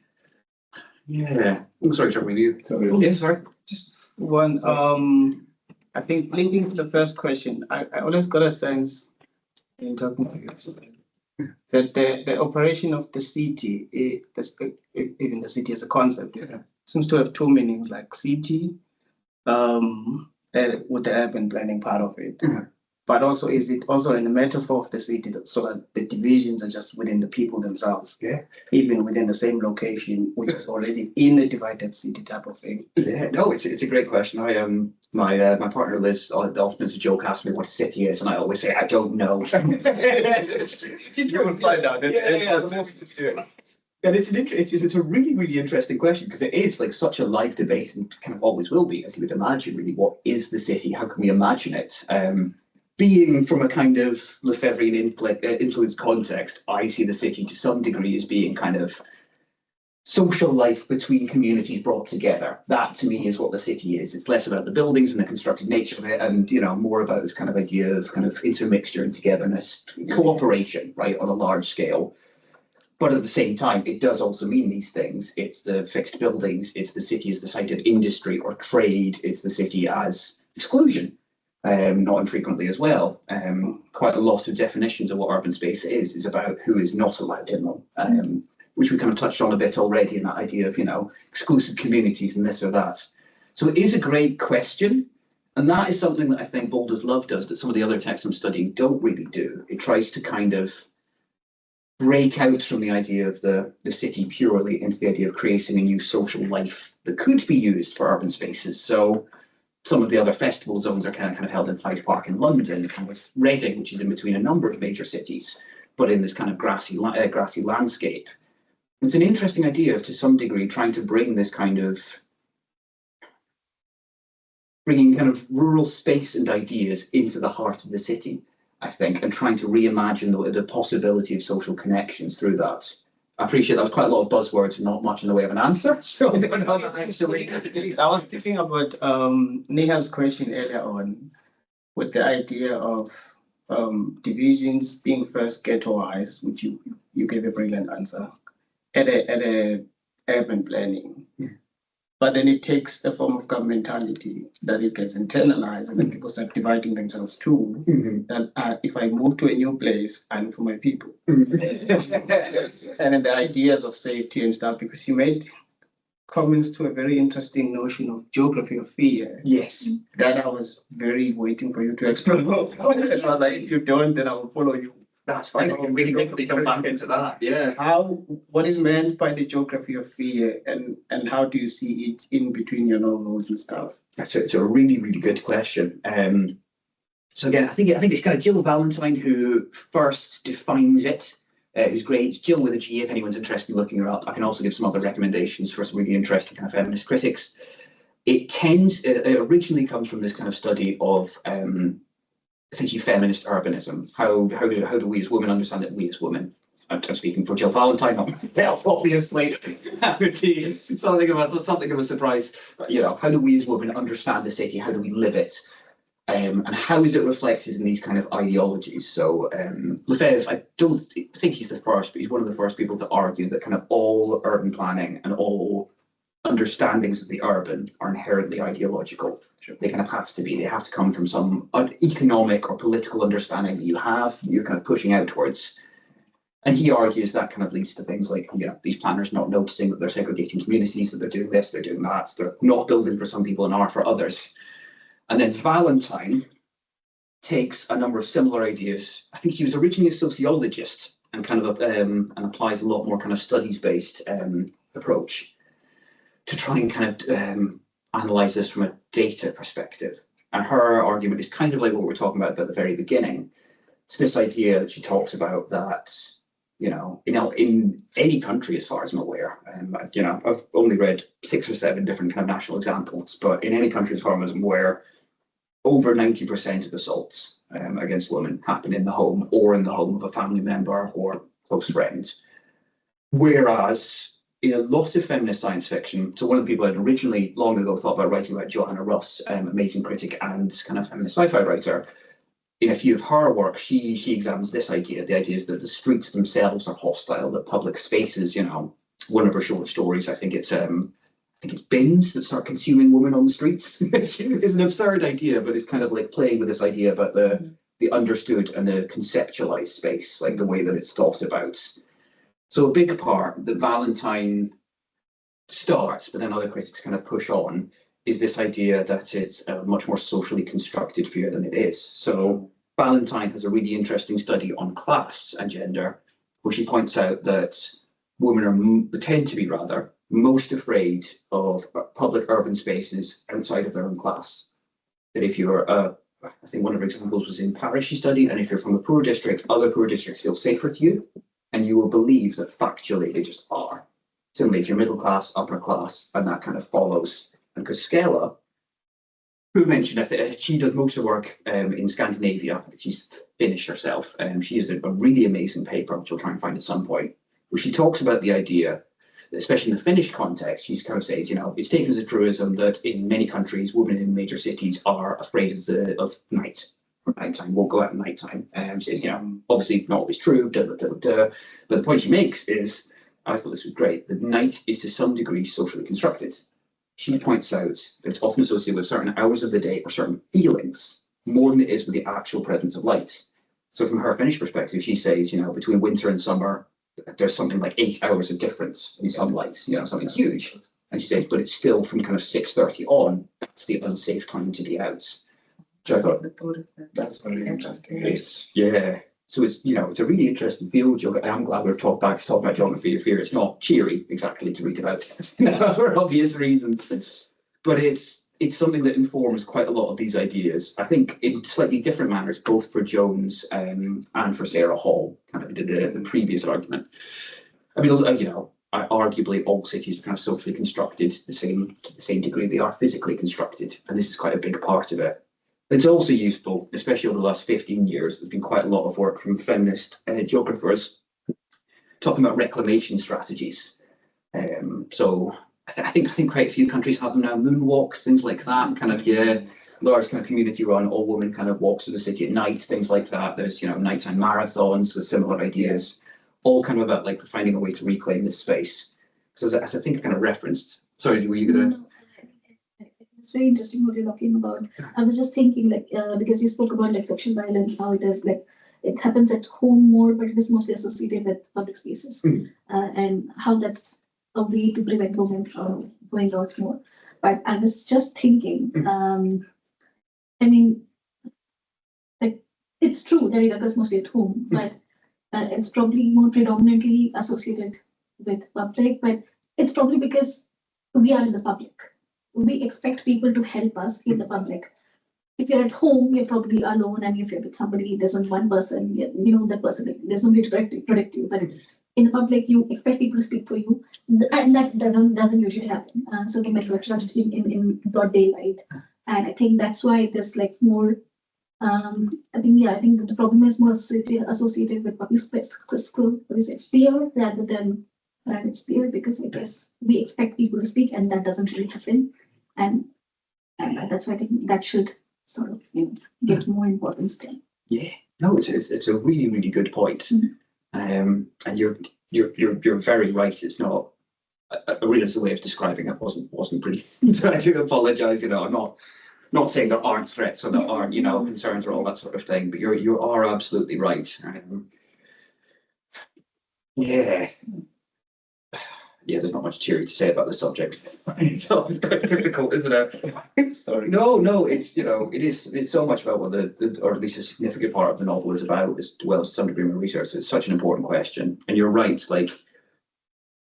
Yeah. I'm sorry, Chuck, with you. Sorry. Oh, yeah, sorry. Just one, I think linking to the first question, I always got a sense in talking to you that the operation of the city, even the city as a concept, seems to have two meanings, like city with the urban planning part of it. But also, is it also in the metaphor of the city, so that the divisions are just within the people themselves? Yeah. Even within the same location, which is already in a divided city type of thing. Yeah, no, it's a great question. My partner Liz often as a joke asks me what a city is, and I always say I don't know. You will find out. And it's a really, really interesting question because it is like such a live debate and kind of always will be, as you would imagine. Really, what is the city? How can we imagine it? Being from a kind of Lefebvrean influenced context, I see the city to some degree as being kind of social life between communities brought together. That to me is what the city is. It's less about the buildings and the constructed nature of it, and more about this kind of idea of kind of intermixture and togetherness, cooperation, right, on a large scale. But at the same time, it does also mean these things. It's the fixed buildings, it's the city as the site of industry or trade, it's the city as exclusion. Not infrequently as well. Quite a lot of definitions of what urban space is about who is not allowed in them, which we kind of touched on a bit already in that idea of, exclusive communities and this or that. So it is a great question. And that is something that I think Boulder's Love does that some of the other texts I'm studying don't really do. It tries to kind of break out from the idea of the city purely into the idea of creating a new social life that could be used for urban spaces. So some of the other festival zones are kind of held in Hyde Park in London, kind of Reading, which is in between a number of major cities, but in this kind of grassy landscape. It's an interesting idea to some degree, trying to bring this kind of rural space and ideas into the heart of the city, I think, and trying to reimagine the possibility of social connections through that. I appreciate that was quite a lot of buzzwords and not much in the way of an answer. So I don't know that actually. I was thinking about Neha's question earlier on with the idea of divisions being first ghettoized, which you gave a brilliant answer, at a urban planning. Yeah. But then it takes a form of governmentality that it gets internalized, and then people start dividing themselves too. That if I move to a new place, I'm for my people. And then the ideas of safety and stuff, because you made comments to a very interesting notion of geography of fear. Yes. That I was very waiting for you to explore. Like, if you don't, then I will follow you. That's fine. I can really quickly come back into that. Yeah. What is meant by the geography of fear, and how do you see it in between your novels and stuff? It's a really, really good question. So again, I think it's kind of Jill Valentine who first defines it. Who's great. It's Jill with a G if anyone's interested in looking her up. I can also give some other recommendations for some really interesting kind of feminist critics. It originally comes from this kind of study of essentially feminist urbanism. How do we as women understand it? We as women. I'm speaking for Jill Valentine, not myself, obviously. That would be something of a surprise. But, you know, how do we as women understand the city? How do we live it? And how is it reflected in these kind of ideologies? So Lefebvre, I don't think he's the first, but he's one of the first people to argue that kind of all urban planning and all understandings of the urban are inherently ideological. Sure. They kind of have to be. They have to come from some economic or political understanding that you're kind of pushing out towards. And he argues that kind of leads to things like, you know, these planners not noticing that they're segregating communities, that they're doing this, they're doing that, they're not building for some people and are for others. And then Valentine takes a number of similar ideas. I think he was originally a sociologist and kind of and applies a lot more kind of studies-based approach to try and kind of analyze this from a data perspective. And her argument is kind of like what we were talking about at the very beginning. It's this idea that she talks about that, you know, in any country, as far as I'm aware, you know, I've only read 6 or 7 different kind of national examples, but in any country, as far as I'm aware, over 90% of assaults against women happen in the home or in the home of a family member or close friends. Whereas in a lot of feminist science fiction, so one of the people I'd originally long ago thought about writing about, Joanna Russ, amazing critic and kind of feminist sci-fi writer, in a few of her work, she examines this idea. The idea is that the streets themselves are hostile, that public spaces, you know, one of her short stories, I think it's bins that start consuming women on the streets. It's an absurd idea, but it's kind of like playing with this idea about the understood and the conceptualized space, like the way that it's thought about. So a big part that Valentine starts, but then other critics kind of push on, is this idea that it's a much more socially constructed fear than it is. So Valentine has a really interesting study on class and gender, where she points out that women tend to be rather most afraid of public urban spaces outside of their own class. That if you're, I think one of her examples was in Paris she studied, and if you're from a poor district, other poor districts feel safer to you, and you will believe that factually they just are. Similarly, if you're middle class, upper class, and that kind of follows. And Koskela, who mentioned, I think she does most of her work in Scandinavia. She's Finnish herself. She has a really amazing paper, which I'll try and find at some point, where she talks about the idea, especially in the Finnish context, she kind of says, you know, it's taken as a truism that in many countries, women in major cities are afraid of night, or nighttime, won't go out at nighttime. She says, you know, obviously not always true, but the point she makes is, I thought this was great, that night is to some degree socially constructed. She points out that it's often associated with certain hours of the day or certain feelings, more than it is with the actual presence of light. So from her Finnish perspective, she says, you know, between winter and summer, there's something like 8 hours of difference in sunlight, you know, something huge. And she says, but it's still from kind of 6:30 on, that's the unsafe time to be out. So I thought, That's very interesting. Yeah. So it's, you know, it's a really interesting field. I'm glad we've talked back to talk about geography of fear. It's not cheery exactly to read about for obvious reasons, but it's something that informs quite a lot of these ideas. I think in slightly different manners, both for Jones and for Sarah Hall, kind of did the previous argument. I mean, you know, arguably all cities are kind of socially constructed to the same degree they are physically constructed, and this is quite a big part of it. It's also useful, especially over the last 15 years, there's been quite a lot of work from feminist geographers talking about reclamation strategies. So I think quite a few countries have them now, moonwalks, things like that, kind of, yeah, large kind of community run, all women kind of walks through the city at night, things like that. There's, you know, nighttime marathons with similar ideas, all kind of about like finding a way to reclaim this space. So as I think I kind of referenced, sorry, were you going to? It's very interesting what you're talking about. I was just thinking, like, because you spoke about like sexual violence, how it is like it happens at home more, but it is mostly associated with public spaces, and how that's a way to prevent women from going out more. But I was just thinking, I mean, like, it's true that it occurs mostly at home, but it's probably more predominantly associated with public, but it's probably because we are in the public. We expect people to help us in the public. If you're at home, you're probably alone, and if you're with somebody, there's only one person, you know that person, there's nobody to protect you. But in the public, you expect people to speak for you, and that doesn't usually happen. So no matter what, in broad daylight, and I think that's why there's like more. I think that the problem is more associated with public school sphere rather than private sphere, because I guess we expect people to speak, and that doesn't really happen, and that's why I think that should sort of get more importance then. Yeah, no, it's a really, really good point. And you're very right. It's not a realistic way of describing it. Wasn't pretty. So I do apologize. I'm not saying there aren't threats or there aren't concerns or all that sort of thing. But you are absolutely right. Yeah. Yeah, there's not much cheery to say about the subject. So it's quite difficult, isn't it? Sorry. No, it's it's so much about what or at least a significant part of the novel is about, as well as to some degree my research. It's such an important question. And you're right, like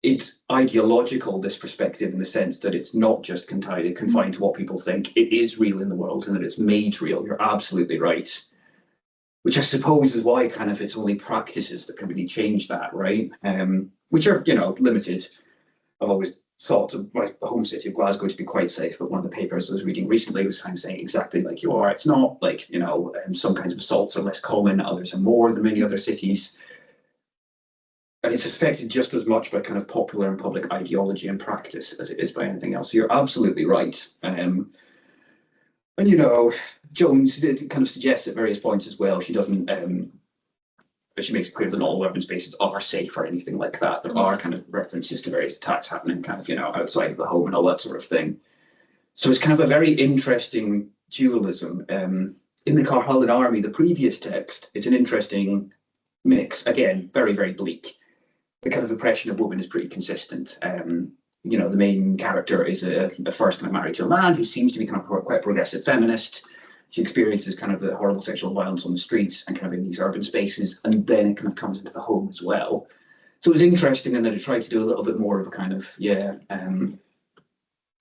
it's ideological, this perspective, in the sense that it's not just confined to what people think. It is real in the world and that it's made real. You're absolutely right. Which I suppose is why kind of it's only practices that can really change that, right? Which are, limited. I've always thought of my home city of Glasgow to be quite safe, but one of the papers I was reading recently was kind of saying exactly like you are. It's not like, some kinds of assaults are less common, others are more than many other cities. And it's affected just as much by kind of popular and public ideology and practice as it is by anything else. So you're absolutely right. And Jones did kind of suggests at various points as well, she doesn't, she makes it clear that not all urban spaces are safe or anything like that. There are kind of references to various attacks happening kind of, outside of the home and all that sort of thing. So it's kind of a very interesting dualism. In the Carhullan Army, the previous text, it's an interesting mix. Again, very, very bleak. The kind of oppression of women is pretty consistent. The main character is a first kind of married to a man who seems to be kind of quite progressive feminist. She experiences kind of the horrible sexual violence on the streets and kind of in these urban spaces, and then it kind of comes into the home as well. So it was interesting, and then I tried to do a little bit more of a kind of,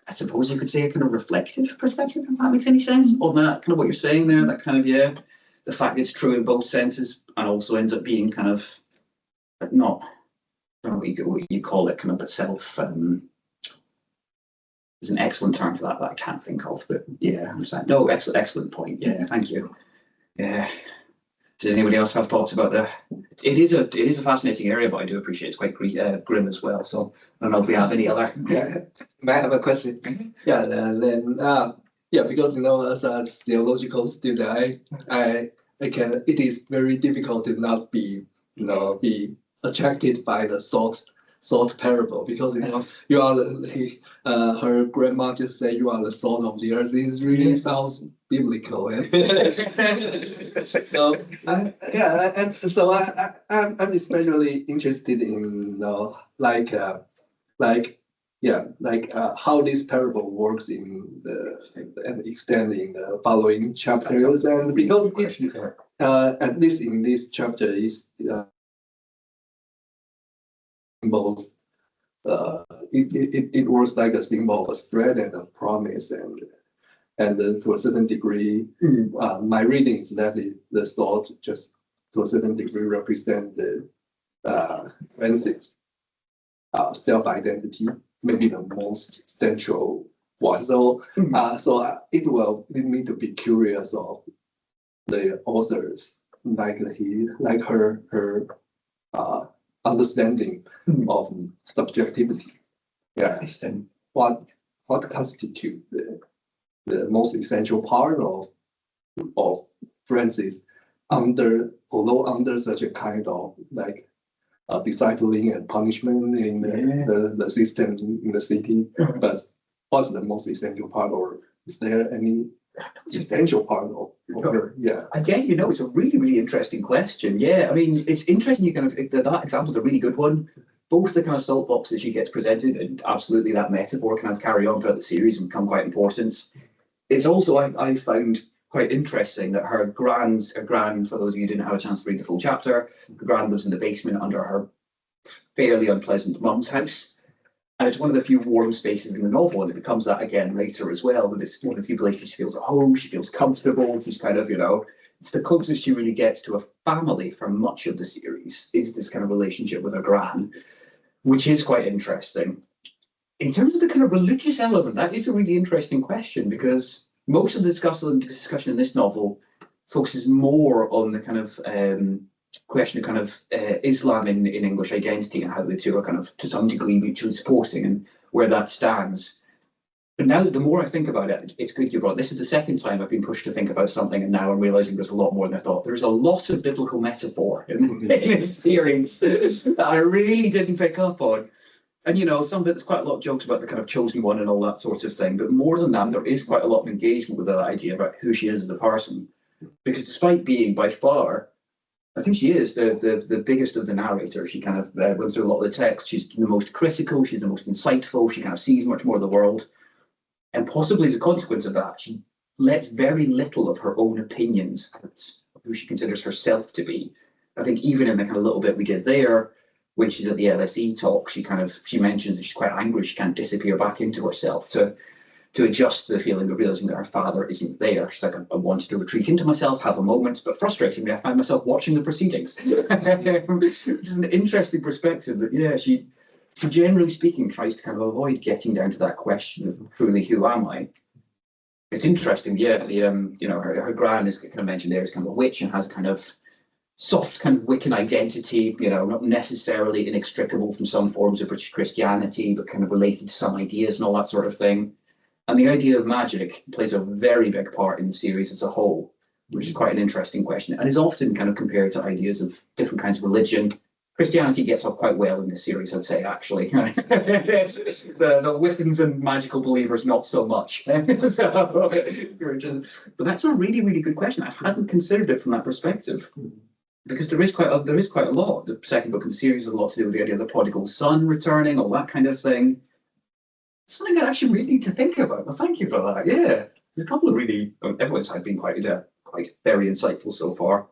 I suppose you could say a kind of reflective perspective, if that makes any sense, on that kind of what you're saying there, that kind of, the fact that it's true in both senses and also ends up being kind of not, I don't know what you call it, kind of, but self, there's an excellent term for that I can't think of, but yeah, I understand. No, excellent point. Yeah, thank you. Yeah. Does anybody else have thoughts about that? It is a fascinating area, but I do appreciate it's quite grim as well. So I don't know if we have any other. Yeah, may I have a question? Yeah, because as a theological student, I can. It is very difficult to not be be attracted by the salt parable, because you are her grandma just said you are the salt of the earth. It really sounds biblical. So I'm especially interested in how this parable works in and extend in the following chapters, and because at least in this chapter is symbols. It works like a symbol of a threat and a promise, and then to a certain degree, my reading is that the thought just to a certain degree represent the forensics self-identity, maybe the most central one. So it will lead me to be curious of the authors, like her understanding of subjectivity. Yeah, and what constitutes the most essential part of Francis although under such a kind of discipling and punishment in the system in the city, but what's the most essential part, or is there any essential part of her? Yeah. Again, it's a really, really interesting question. Yeah, I mean, it's interesting. You kind of that example is a really good one. both the kind of salt box that she gets presented and absolutely that metaphor kind of carry on throughout the series and become quite important. It's also, I found quite interesting that her gran, for those of you who didn't have a chance to read the full chapter, her gran lives in the basement under her fairly unpleasant mum's house. And it's one of the few warm spaces in the novel, and it becomes that again later as well. But it's one of the few places she feels at home, she feels comfortable, she's kind of, it's the closest she really gets to a family for much of the series, is this kind of relationship with her gran, which is quite interesting. In terms of the kind of religious element, that is a really interesting question, because most of the discussion in this novel focuses more on the kind of question of kind of Islam in English identity and how the two are kind of to some degree mutually supporting and where that stands. But now the more I think about it, it's good you brought this. Is the second time I've been pushed to think about something, and now I'm realizing there's a lot more than I thought. There's a lot of biblical metaphor in this series that I really didn't pick up on. And some of it, there's quite a lot of jokes about the kind of chosen one and all that sort of thing. But more than that, there is quite a lot of engagement with that idea about who she is as a person. Because despite being by far, I think she is the biggest of the narrators. She kind of runs through a lot of the text. She's the most critical. She's the most insightful. She kind of sees much more of the world. And possibly as a consequence of that, she lets very little of her own opinions out of who she considers herself to be. I think even in the kind of little bit we did there, when she's at the LSE talk, she mentions that she's quite angry. She can't disappear back into herself to adjust to the feeling of realizing that her father isn't there. She's like, I wanted to retreat into myself, have a moment, but frustratingly, I find myself watching the proceedings, which is an interesting perspective that, she generally speaking tries to kind of avoid getting down to that question of truly who am I. It's interesting, her gran is kind of mentioned there as kind of a witch and has a kind of soft kind of Wiccan identity, not necessarily inextricable from some forms of British Christianity, but kind of related to some ideas and all that sort of thing. And the idea of magic plays a very big part in the series as a whole, which is quite an interesting question, and is often kind of compared to ideas of different kinds of religion. Christianity gets off quite well in this series, I'd say, actually. the Wiccans and magical believers, not so much. But that's a really, really good question. I hadn't considered it from that perspective. Because there is quite a lot. The second book in the series has a lot to do with the idea of the prodigal son returning, all that kind of thing. Something I actually really need to think about. Well, thank you for that. Yeah, there's a couple of really, everyone's been quite very insightful so far.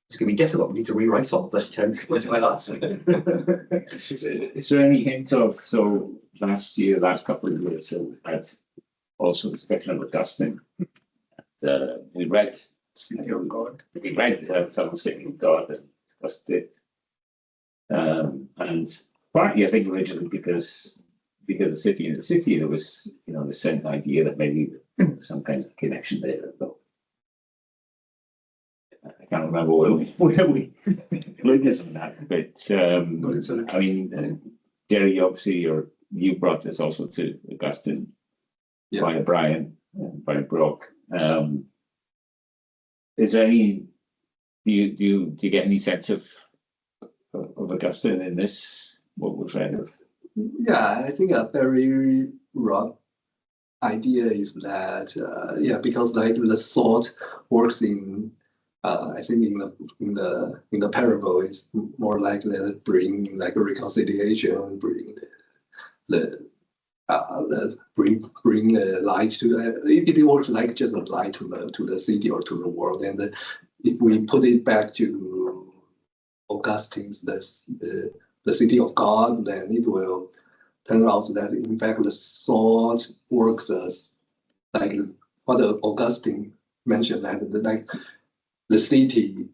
It's going to be difficult. We need to rewrite all of this, Tim. Is there any hint of, last couple of years, so had also discussion of Augustine. We read City of God. We read Fellow City of God and discussed it. And partly, I think, originally because the city there was, the same idea that maybe some kind of connection there. But I can't remember where we looked at that. But I mean, Jerry, obviously, you brought this also to Augustine via Brian Brock. Is there any? Do you get any sense of Augustine in this? What we're trying to? Yeah, I think a very rough idea is that because like the sword works in I think in the parable is more likely to bring like a reconciliation, bring bring light to it works like just a light to the city or to the world. And if we put it back to Augustine's the city of God, then it will turn out that in fact the sword works as like what Augustine mentioned, that like the city,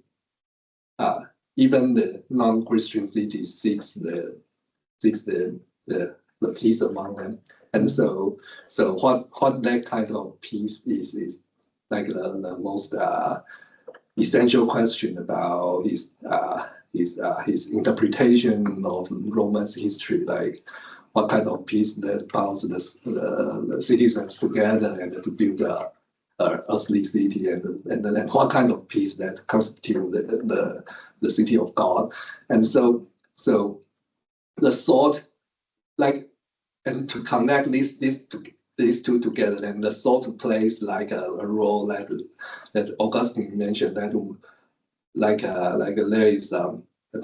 even the non-Christian city seeks the peace among them. And so what that kind of peace is like the most essential question about his interpretation of Roman history, like what kind of peace that binds the citizens together and to build a earthly city, and then what kind of peace that constitute the city of God. And so the sword, like, and to connect these two together, and the sword plays like a role that Augustine mentioned, that like there is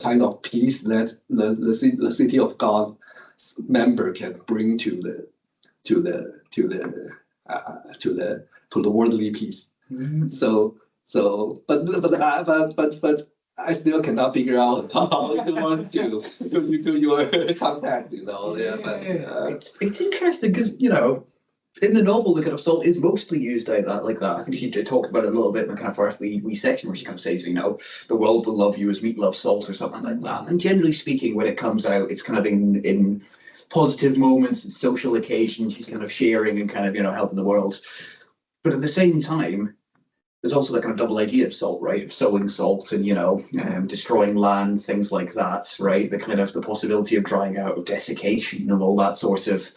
kind of peace that the city of God member can bring to the worldly peace. But I still cannot figure out how it wants to do your contact, It's interesting because, in the novel, the kind of salt is mostly used like that. I think she talked about it a little bit in the kind of first wee section where she kind of says, the world will love you as meat loves salt or something like that. And generally speaking, when it comes out, it's kind of in positive moments and social occasions. She's kind of sharing and kind of, helping the world. But at the same time, there's also that kind of double idea of salt, right? Of sowing salt and, destroying land, things like that, right? The kind of the possibility of drying out, of desiccation and all that sort of,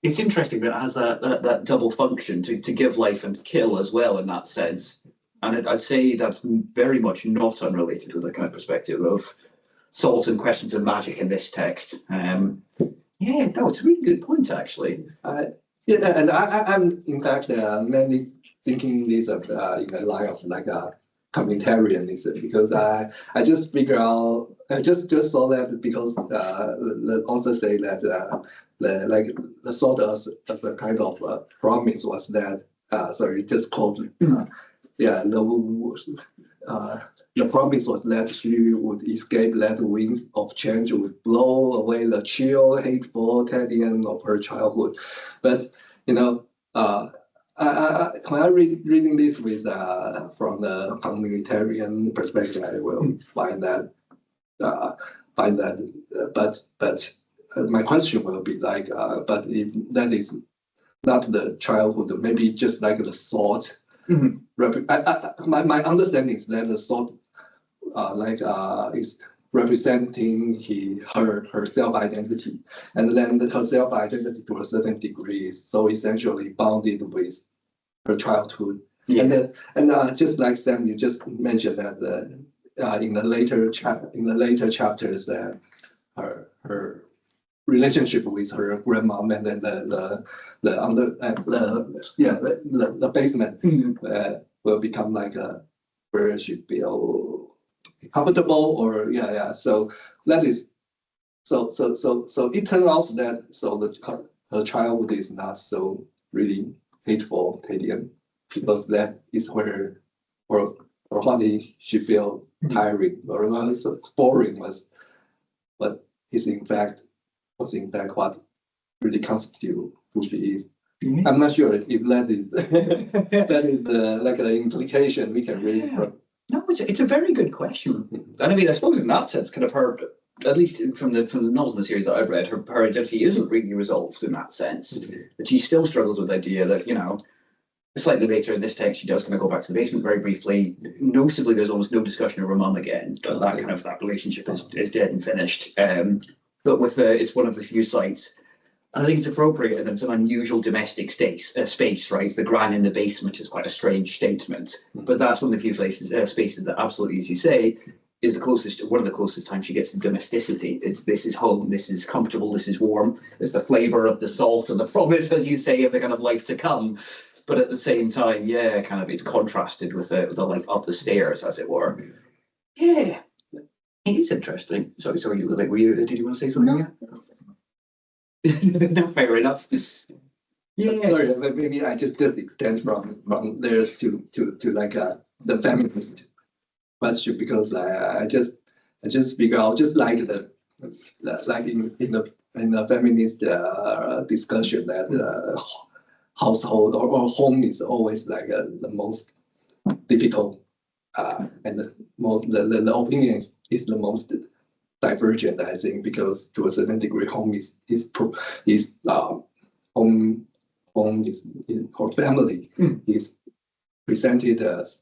it's interesting that it has that double function to give life and to kill as well in that sense. And I'd say that's very much not unrelated with the kind of perspective of salt and questions of magic in this text. No, it's a really good point, actually. And I'm in fact mainly thinking this in the line of like a communitarianism, because I just figure out, I just saw that because also say that the sort as a kind of promise was that just called the promise was that she would escape, that the winds of change would blow away the chill, hateful Tedian of her childhood. But when I reading this with from the communitarian perspective, I will find that. But my question will be like, but if that is not the childhood, maybe just like the thought. My understanding is that the thought, is representing her self-identity, and then her self-identity to a certain degree is so essentially bounded with her childhood. And just like Sam, you just mentioned that in the later chapters that her relationship with her grandmom and then the basement will become like where she feel comfortable, or so that is so it turns out that her childhood is not so really hateful, Tedian, because that is where or what she feel tiring or boring was, but was in fact what really constitute who she is. I'm not sure if that is like an implication we can raise from. No, it's a very good question. And I mean, I suppose in that sense, kind of her, at least from the novels in the series that I've read, her identity isn't really resolved in that sense. But she still struggles with the idea that, slightly later in this text, she does kind of go back to the basement very briefly. Noticeably, there's almost no discussion of her mum again. That relationship is dead and finished. But with it's one of the few sites. And I think it's appropriate, and it's an unusual domestic space, right? The gran in the basement is quite a strange statement, but that's one of the few spaces that absolutely, as you say, is one of the closest times she gets to domesticity. This is home, this is comfortable, this is warm. There's the flavour of the salt and the promise, as you say, of the kind of life to come. But at the same time, kind of it's contrasted with the life up the stairs, as it were. Yeah, it is interesting. Sorry, did you want to say something? No. No, fair enough. Sorry, but maybe I just extend from there to like the feminist question, because I just figure out, just like like in the feminist discussion, that household or home is always like the most difficult and the opinion is the most divergent, I think, because to a certain degree, home is home is or family is presented as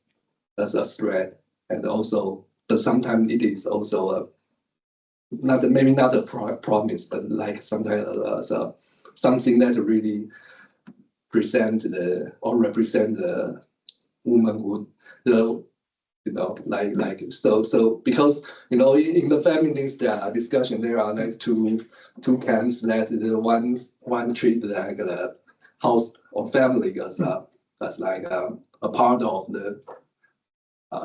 a threat, and also, but sometimes it is also maybe not a promise, but like sometimes something that really represent the womanhood, so because in the feminist discussion, there are like two camps, that the one treat like the house or family as like a part of the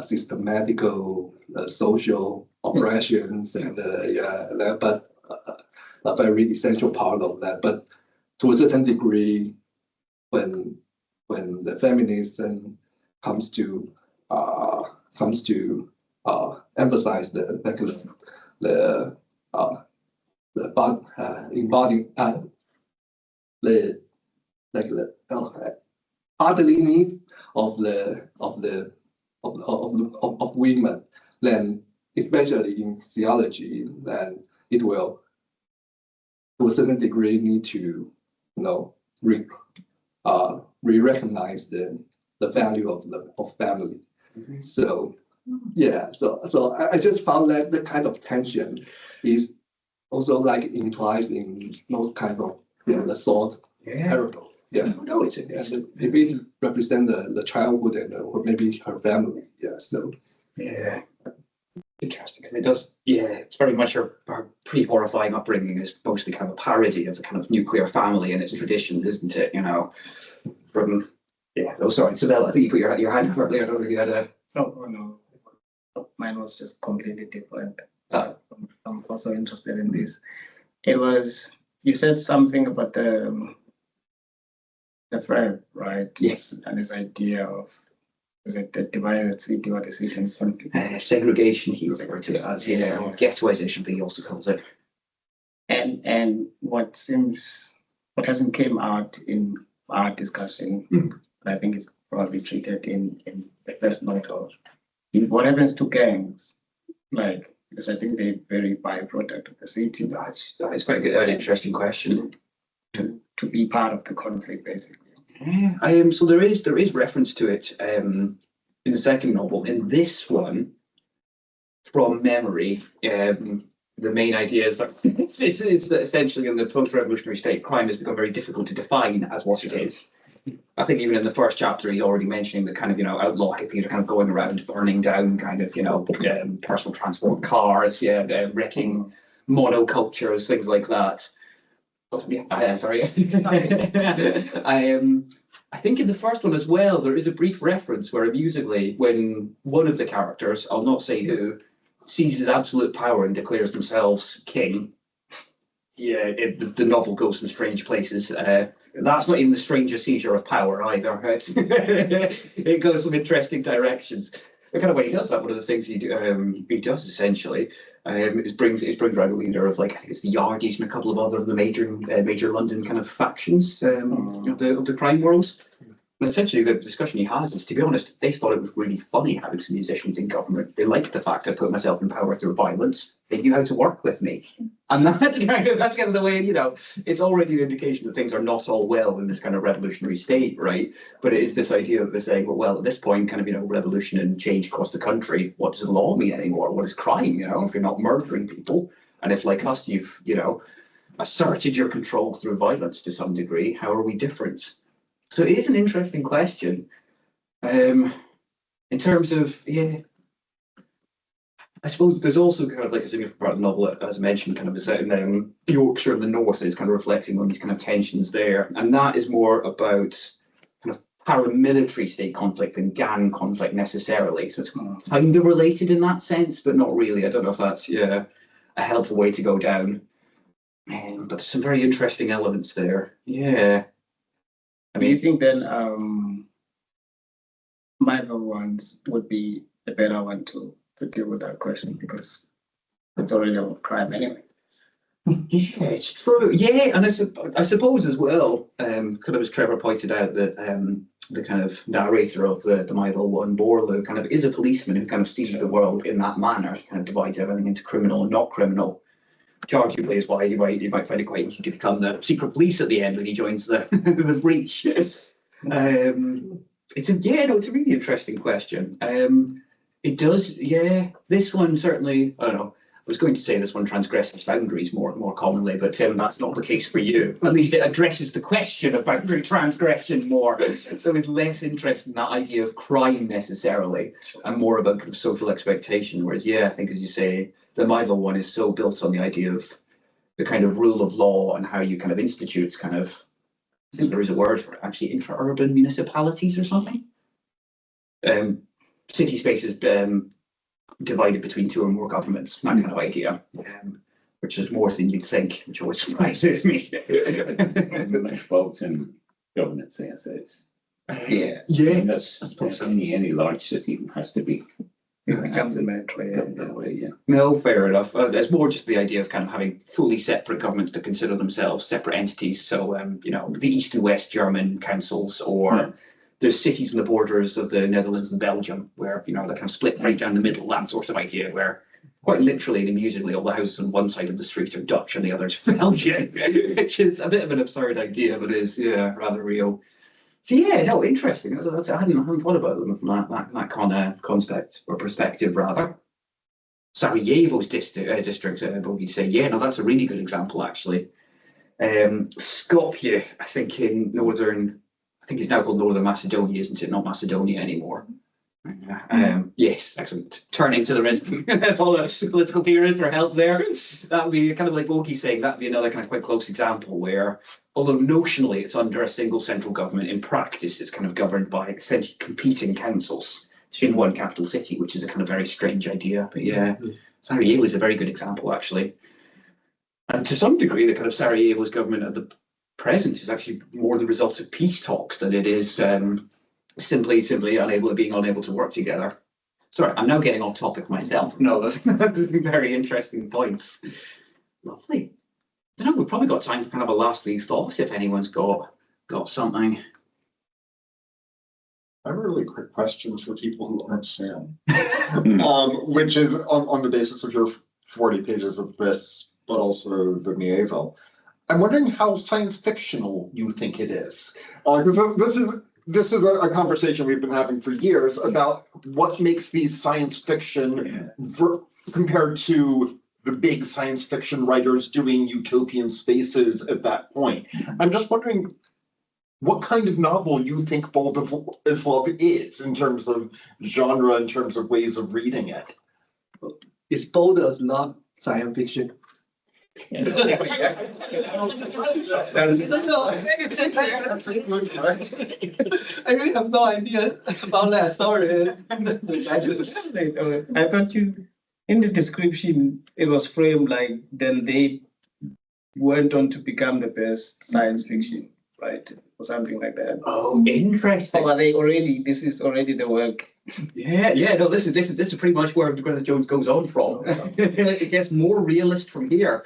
systematical social oppressions and but a very essential part of that. But to a certain degree, when the feminism comes to emphasize embodying the bodily need of women, then especially in theology, then it will to a certain degree need to re-recognize the value of family. So yeah, so I just found that the kind of tension is also like implied in those kind of the thought parable. Yeah, no, it really represent the childhood and or maybe her family. Yeah, so yeah. Interesting, because it does, it's very much our pre-horrifying upbringing is mostly kind of a parody of the kind of nuclear family and its tradition, isn't it? You know, from oh sorry, Isabel, I think you put your hand up earlier. I don't know if you had a no, mine was just completely different. I'm also interested in this. It was, you said something about the frame, right? Yes. And this idea of, is it the divided city or the city in conflict? Segregation, he referred to it as, or ghettoization, he also calls it. And what hasn't came out in our discussion, but I think it's probably treated in the first note, what happens to gangs, like, because I think they're very byproduct of the city. That's quite good, an interesting question. To be part of the conflict, basically. Yeah, so there is reference to it in the second novel. In this one, from memory, the main idea is that this is that essentially in the post-revolutionary state, crime has become very difficult to define as what it is. I think even in the first chapter, he's already mentioning the kind of, outlaw hippies are kind of going around burning down kind of, personal transport cars, wrecking monocultures, things like that. Sorry. I think in the first one as well, there is a brief reference where amusingly, when one of the characters, I'll not say who, seizes absolute power and declares themselves king. Yeah, the novel goes some strange places. That's not even the strangest seizure of power either. It goes some interesting directions. The kind of way he does that, one of the things he does essentially is brings around a leader of, like, I think it's the Yardies and a couple of other of the major London kind of factions of the crime worlds. And essentially the discussion he has is, to be honest, they thought it was really funny having some musicians in government. They liked the fact I put myself in power through violence. They knew how to work with me. And that's kind of the way, it's already an indication that things are not all well in this kind of revolutionary state, right? But it is this idea of saying, well, at this point, kind of, revolution and change across the country, what does the law mean anymore? What is crime, if you're not murdering people? And if, like us, you've, asserted your control through violence to some degree, how are we different? So it is an interesting question. In terms of, I suppose there's also kind of like a significant part of the novel, as I mentioned, kind of is set in Yorkshire and the north, is kind of reflecting on these kind of tensions there. And that is more about kind of paramilitary state conflict than gang conflict necessarily. So it's kind of related in that sense, but not really. I don't know if that's a helpful way to go down. But there's some very interesting elements there. Yeah. Do you think then my other ones would be a better one to deal with that question, because it's already a crime anyway? Yeah, it's true. Yeah, and I suppose as well, kind of as Trevor pointed out, that the kind of narrator of the Myville one, Borlu, kind of is a policeman who kind of sees the world in that manner. He kind of divides everything into criminal and not criminal. Which arguably is why you might find it quite easy to become the secret police at the end when he joins the the breach. It's a really interesting question. It does, this one certainly, I don't know, I was going to say this one transgresses boundaries more commonly, but that's not the case for you. At least it addresses the question of boundary transgression more. So it's less interested in that idea of crime necessarily, and more about kind of social expectation. Whereas, I think, as you say, the Myville one is so built on the idea of the kind of rule of law and how you kind of institutes kind of, I think there is a word for it, actually, intra-urban municipalities or something. city spaces divided between two or more governments, that kind of idea, which is more than you'd think, which always surprises me. Metropolitan governance, yes, it's. Yeah. That's any large city has to be. It becomes a metro. That way, yeah. No, fair enough. There's more just the idea of kind of having fully separate governments that consider themselves separate entities. So, you know, the East and West German councils, or there's cities on the borders of the Netherlands and Belgium where, you know, they're kind of split right down the middle, that sort of idea, where quite literally and amusingly all the houses on one side of the street are Dutch and the other's Belgian, which is a bit of an absurd idea, but is, yeah, rather real. So yeah, no, interesting. I hadn't thought about them from that kind of concept or perspective, rather. Sarajevo's district, Bogey say, yeah, no, that's a really good example, actually. Skopje, I think in northern, I think it's now called Northern Macedonia, isn't it? Not Macedonia anymore. Yes, excellent. Turning to the rest of political theorists for help there. That would be kind of like Bogey saying, that would be another kind of quite close example where, although notionally it's under a single central government, in practice it's kind of governed by essentially competing councils in one capital city, which is a kind of very strange idea. But yeah, Sarajevo is a very good example, actually. And to some degree, the kind of Sarajevo's government at the present is actually more the result of peace talks than it is simply being unable to work together. Sorry, I'm now getting off topic myself. No, those are very interesting points. Lovely. I don't know, we've probably got time for kind of a last week's thoughts if anyone's got something. I have a really quick question for people who aren't Sam, which is on the basis of your 40 pages of this, but also the Nieval. I'm wondering how science fictional you think it is. Because this is a conversation we've been having for years about what makes these science fiction compared to the big science fiction writers doing utopian spaces at that point. I'm just wondering what kind of novel you think Bold as Love is in terms of genre, in terms of ways of reading it. Is Bold as Love science fiction? That's I really have no idea about that. Sorry. I thought in the description, it was framed like then they went on to become the best science fiction, right? Or something like that. Oh, interesting. Or are they already, this is already the work. Yeah, no, this is pretty much where Gwyneth Jones goes on from. It gets more realist from here.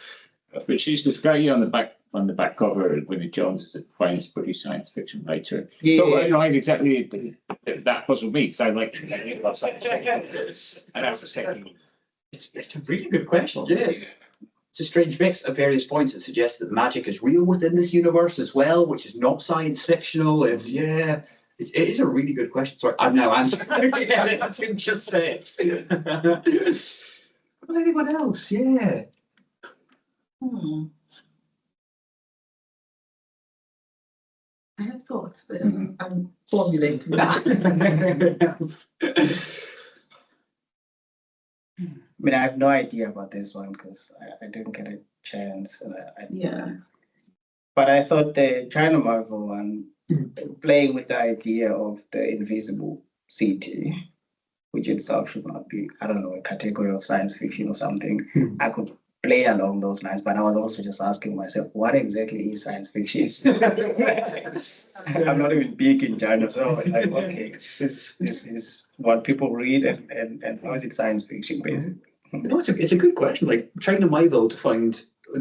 But she's describing on the back cover, Gwyneth Jones is the finest British science fiction writer. Yeah. So I know exactly that puzzled me because I like science fiction. And I was saying, it's a really good question. Yes. It's a strange mix at various points. It suggests that magic is real within this universe as well, which is not science fictional. It is a really good question. Sorry, I'm now answering again. I didn't just say it. But anyone else? Yeah. I have thoughts, but I'm formulating that. I mean, I have no idea about this one because I didn't get a chance. But I thought the China Marvel one, playing with the idea of the invisible city, which itself should not be, I don't know, a category of science fiction or something. I could play along those lines, but I was also just asking myself, what exactly is science fiction? I'm not even big in China, so I'm like, okay, this is what people read, and how is it science fiction, basically? No, it's a good question. Like China Marvel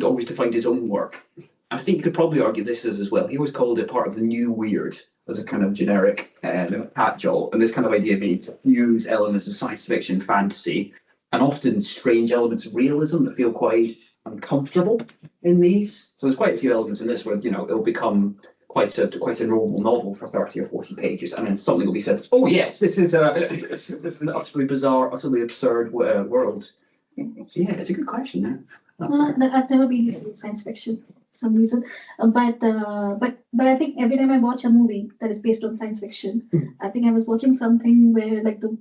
always defined his own work. And I think you could probably argue this is as well. He always called it part of the new weird as a kind of generic catch-all. And this kind of idea being to use elements of science fiction, fantasy, and often strange elements of realism that feel quite uncomfortable in these. So there's quite a few elements in this where, you know, it'll become quite a normal novel for 30 or 40 pages, and then something will be said, oh yes, this is an utterly bizarre, utterly absurd world. So yeah, it's a good question. I've never been into science fiction for some reason, but I think every time I watch a movie that is based on science fiction, I think I was watching something where like the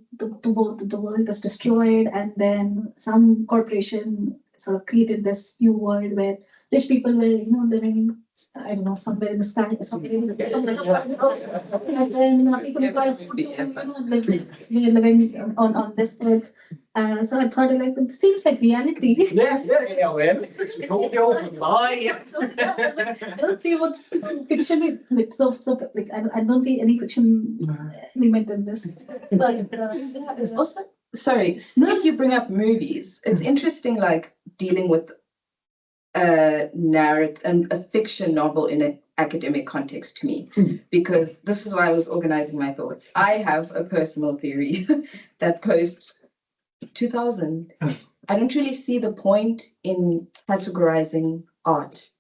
world was destroyed, and then some corporation sort of created this new world where rich people were, living, I don't know, somewhere in the sky, somewhere in the and then people who buy food, we're living on this earth. So I thought, like, it seems like reality. Yeah, man. I don't see what's fiction, like, like, I don't see any fiction element in this. But It's also, sorry, if you bring up movies, it's interesting, like dealing with a narrative and a fiction novel in an academic context to me, because this is why I was organizing my thoughts. I have a personal theory that post 2000, I don't really see the point in categorizing art.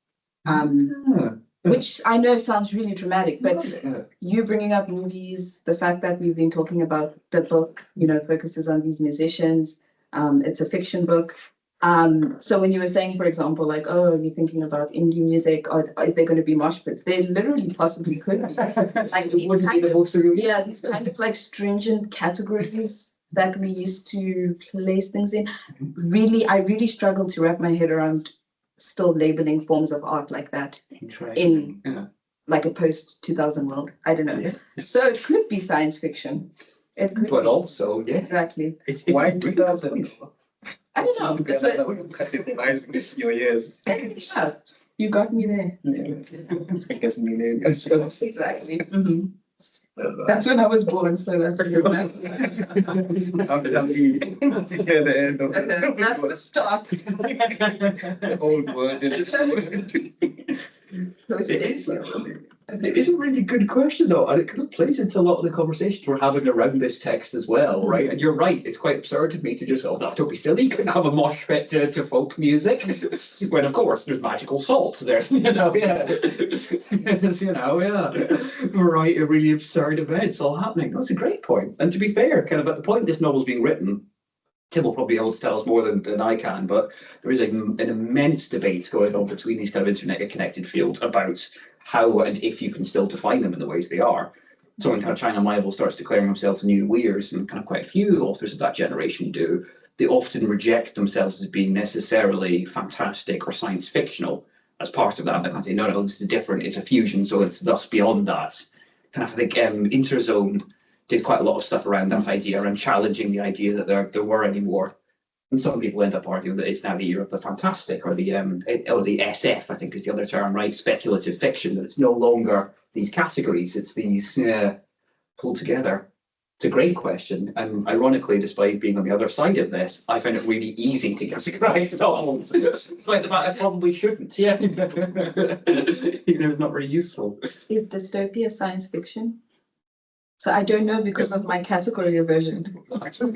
Which I know sounds really dramatic, but you bringing up movies, the fact that we've been talking about the book, focuses on these musicians. It's a fiction book. So when you were saying, for example, like, oh, you're thinking about indie music, or is there going to be mosh pits? They literally possibly could be. Like these kind of like stringent categories that we used to place things in. Really, I really struggle to wrap my head around still labeling forms of art like that in like a post-2000 world. I don't know. Yeah. So it could be science fiction. It could But be. also, yeah. Exactly. It's why 2000. I don't know. It's a, Your years. yeah, you got me there. I guess million. Exactly. Mhm. That's when I was born, so that's a good one. Declare the end of That's the start. the old word. It is a really good question, though, and it kind of plays into a lot of the conversations we're having around this text as well, right? And you're right, it's quite absurd to me to just, don't be silly, you couldn't have a mosh pit to folk music, when of course there's magical salt, there's, variety of really absurd events all happening. That's a great point. And to be fair, kind of at the point this novel's being written, Tim will probably be able to tell us more than I can, but there is an immense debate going on between these kind of internet-connected fields about how and if you can still define them in the ways they are. So when kind of China Miable starts declaring themselves new weirs, and kind of quite a few authors of that generation do, they often reject themselves as being necessarily fantastic or science fictional as part of that. They can't say, no, this is different, it's a fusion, so it's thus beyond that. Kind of, I think Interzone did quite a lot of stuff around that idea, around challenging the idea that there were any more. And some people end up arguing that it's now the year of the fantastic, or the SF, I think is the other term, right? Speculative fiction, that it's no longer these categories, it's these pulled together. It's a great question. And ironically, despite being on the other side of this, I find it really easy to categorize novels. It's like the fact I probably shouldn't, yeah. It's not very useful. Is dystopia science fiction? So I don't know because of my category aversion. Often.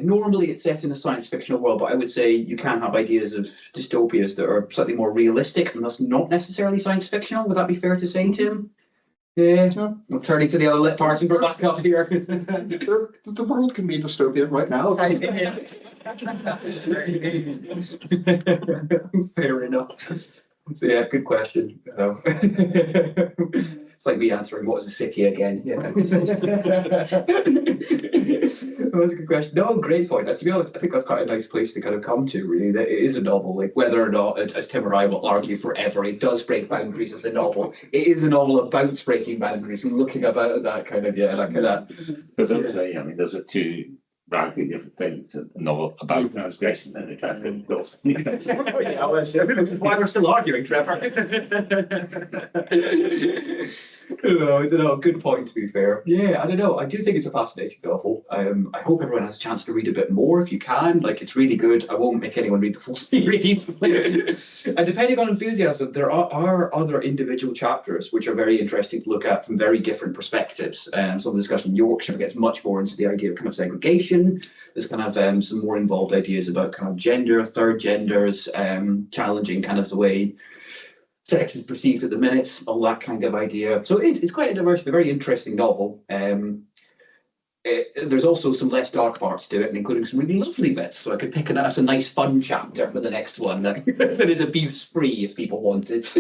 Normally it's set in a science fictional world, but I would say you can have ideas of dystopias that are slightly more realistic, and that's not necessarily science fictional. Would that be fair to say, Tim? Yeah. I'm turning to the other lit parts and we're back up here. The world can be dystopian right now. Fair enough. So yeah, good question. It's like me answering what is a city again. Yeah. That was a good question. No, great point. And to be honest, I think that's quite a nice place to kind of come to, really. That it is a novel, like whether or not, as Tim or I will argue forever, it does break boundaries as a novel. It is a novel about breaking boundaries and looking about that kind of, that kind of. Because those are two radically different things. A novel about transgression and a kind of goes. Why we're still arguing, Trevor. I don't know. Good point, to be fair. Yeah, I don't know. I do think it's a fascinating novel. I hope everyone has a chance to read a bit more if you can. Like, it's really good. I won't make anyone read the full series. And depending on enthusiasm, there are other individual chapters which are very interesting to look at from very different perspectives. Some of the discussion in Yorkshire gets much more into the idea of kind of segregation. There's kind of some more involved ideas about kind of gender, third genders, challenging kind of the way sex is perceived at the minute, all that kind of idea. So it's quite a diverse, a very interesting novel. there's also some less dark parts to it, including some really lovely bits. So I could pick a nice fun chapter for the next one that is abuse-free if people want it.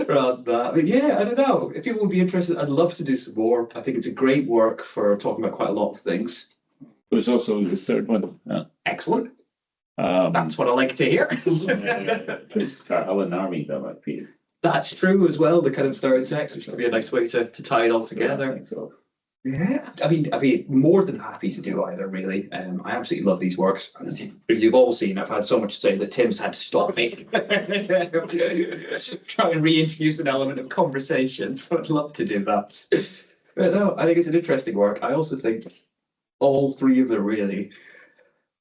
Rather than that. But yeah, I don't know. If people would be interested, I'd love to do some more. I think it's a great work for talking about quite a lot of things. There's also the third one. Excellent. That's what I like to hear. Helen Army, that might be. That's true as well, the kind of third text, which would be a nice way to tie it all together. I think so. Yeah, I'd be more than happy to do either, really. I absolutely love these works. As you've all seen, I've had so much to say that Tim's had to stop me. Try and reintroduce an element of conversation, so I'd love to do that. But no, I think it's an interesting work. I also think all three of them really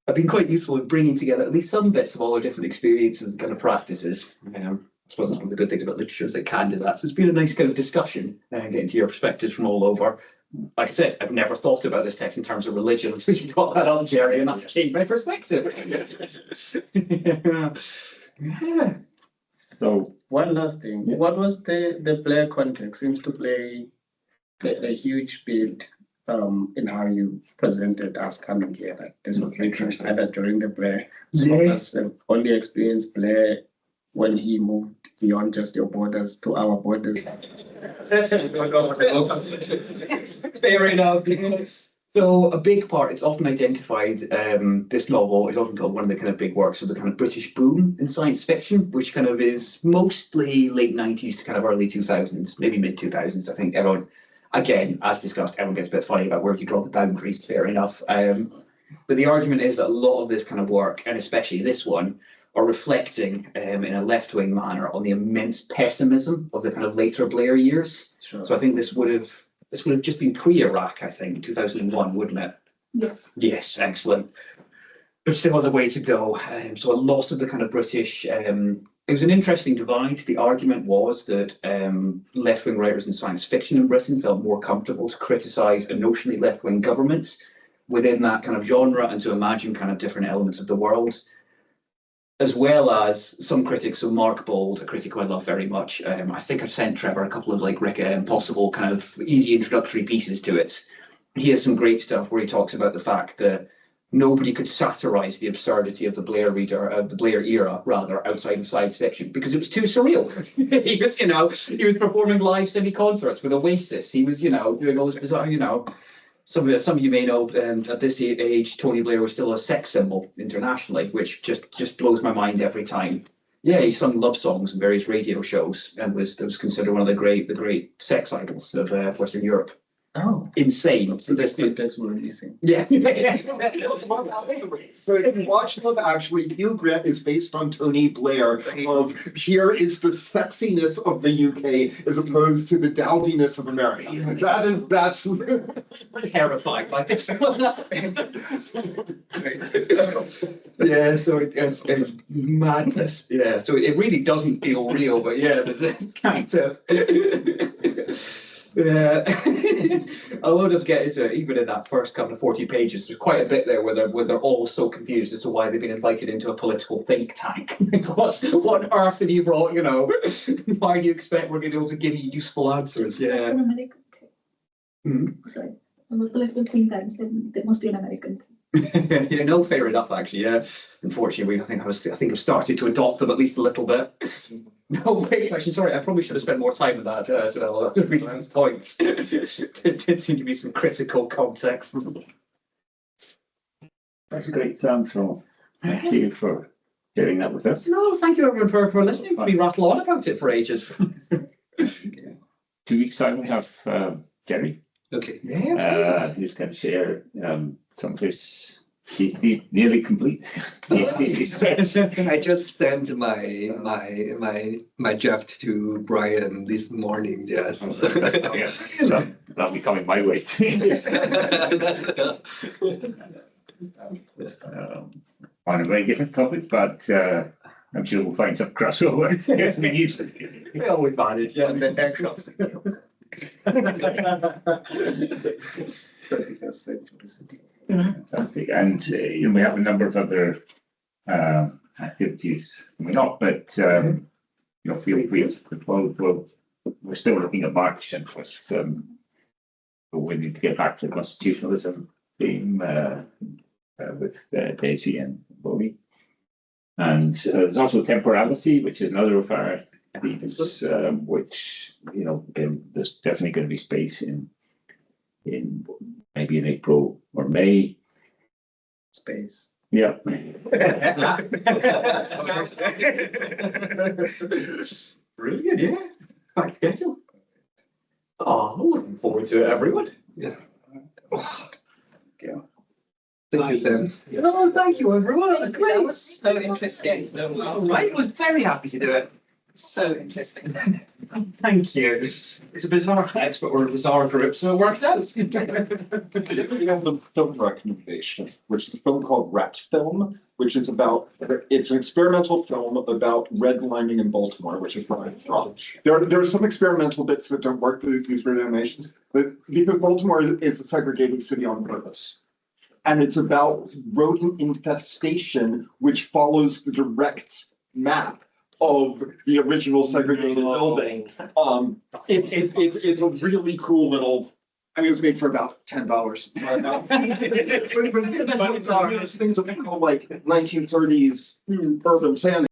have been quite useful in bringing together at least some bits of all our different experiences and kind of practices. I suppose that's one of the good things about literature is it can do that. So it's been a nice kind of discussion and getting to your perspectives from all over. Like I said, I've never thought about this text in terms of religion until you brought that up, Jerry, and that's changed my perspective. Yeah. So one last thing, what was the Blair context? Seems to play a huge bit in how you presented us coming here. That this was interesting either during the Blair. Some of us have only experienced Blair when he moved beyond just your borders to our borders. Fair enough. So a big part, it's often identified, this novel is often called one of the kind of big works of the kind of British boom in science fiction, which kind of is mostly late 90s to kind of early 2000s, maybe mid 2000s. I think everyone, again, as discussed, everyone gets a bit funny about where you draw the boundaries, fair enough. But the argument is that a lot of this kind of work, and especially this one, are reflecting in a left-wing manner on the immense pessimism of the kind of later Blair years. Sure. So I think this would have just been pre-Iraq, I think, 2001, wouldn't it? Yes. Yes, excellent. But still has a way to go. So a lot of the kind of British, it was an interesting divide. The argument was that left-wing writers in science fiction in Britain felt more comfortable to criticise a notionally left-wing government within that kind of genre and to imagine kind of different elements of the world. As well as some critics, so Mark Bold, a critic who I love very much. I think I've sent Trevor a couple of like possible kind of easy introductory pieces to it. He has some great stuff where he talks about the fact that nobody could satirise the absurdity of the Blair era, rather, outside of science fiction because it was too surreal. he was performing live semi-concerts with Oasis. He was, doing all this bizarre, Some of you may know, at this age, Tony Blair was still a sex symbol internationally, which just blows my mind every time. Yeah, he sung love songs in various radio shows and was considered one of the great sex idols of Western Europe. Oh, insane! So this context we're releasing. Yeah. So if you watch Love Actually, Hugh Grant is based on Tony Blair of here is the sexiness of the UK as opposed to the dowdiness of America. That's terrifying. Like this. Yeah, so it's madness. Yeah, so it really doesn't feel real, but yeah, there's kind of. Yeah, although it does get into it, even in that first couple of 40 pages, there's quite a bit there where they're all so confused as to why they've been invited into a political think tank. what on earth have you brought? Why do you expect we're going to be able to give you useful answers? That's Yeah. an American thing. Mm-hmm. Sorry, political think tanks. They're mostly an American thing. Yeah, no, fair enough. Actually, yeah. Unfortunately, I think I've started to adopt them at least a little bit. No, great question. Sorry, I probably should have spent more time with that as well. Reading those points. There did seem to be some critical context. That's great, Sam. So thank you for sharing that with us. No, thank you everyone for listening to me rattle on about it for ages. 2 weeks time we have Jerry. Okay. Yeah. Who's going to share some of his PhD nearly complete PhD research. I just sent my draft to Brian this morning. Yes. That'll be coming my way too. On a very different topic, but I'm sure we'll find some crossover. Yes, we need to. We always manage, yeah. The actions. Fantastic. And we have a number of other activities coming up, but feel free. We're still looking at March and we need to get back to constitutionalism theme with Daisy and Bowie. And there's also temporality, which is another of our themes, which, you know, again, there's definitely going to be space in maybe in April or May. Space. Yeah. Brilliant, yeah. Thank you. Oh, I'm looking forward to it, everyone. Yeah. Okay. Thank you, Sam. Oh, thank you, everyone. That Great. was so interesting. All right, I was very happy to do it. So interesting. Thank you. It's a bizarre text, but we're a bizarre group, so it works out. We have the film recommendation, which is a film called Rat Film, which is about, it's an experimental film about redlining in Baltimore, which is where I'm from. There are some experimental bits that don't work, these weird animations, but because Baltimore is a segregated city on purpose. And it's about rodent infestation, which follows the direct map of the original segregated building. It's a really cool little, I mean, it was made for about $10. But things of like 1930s urban planning.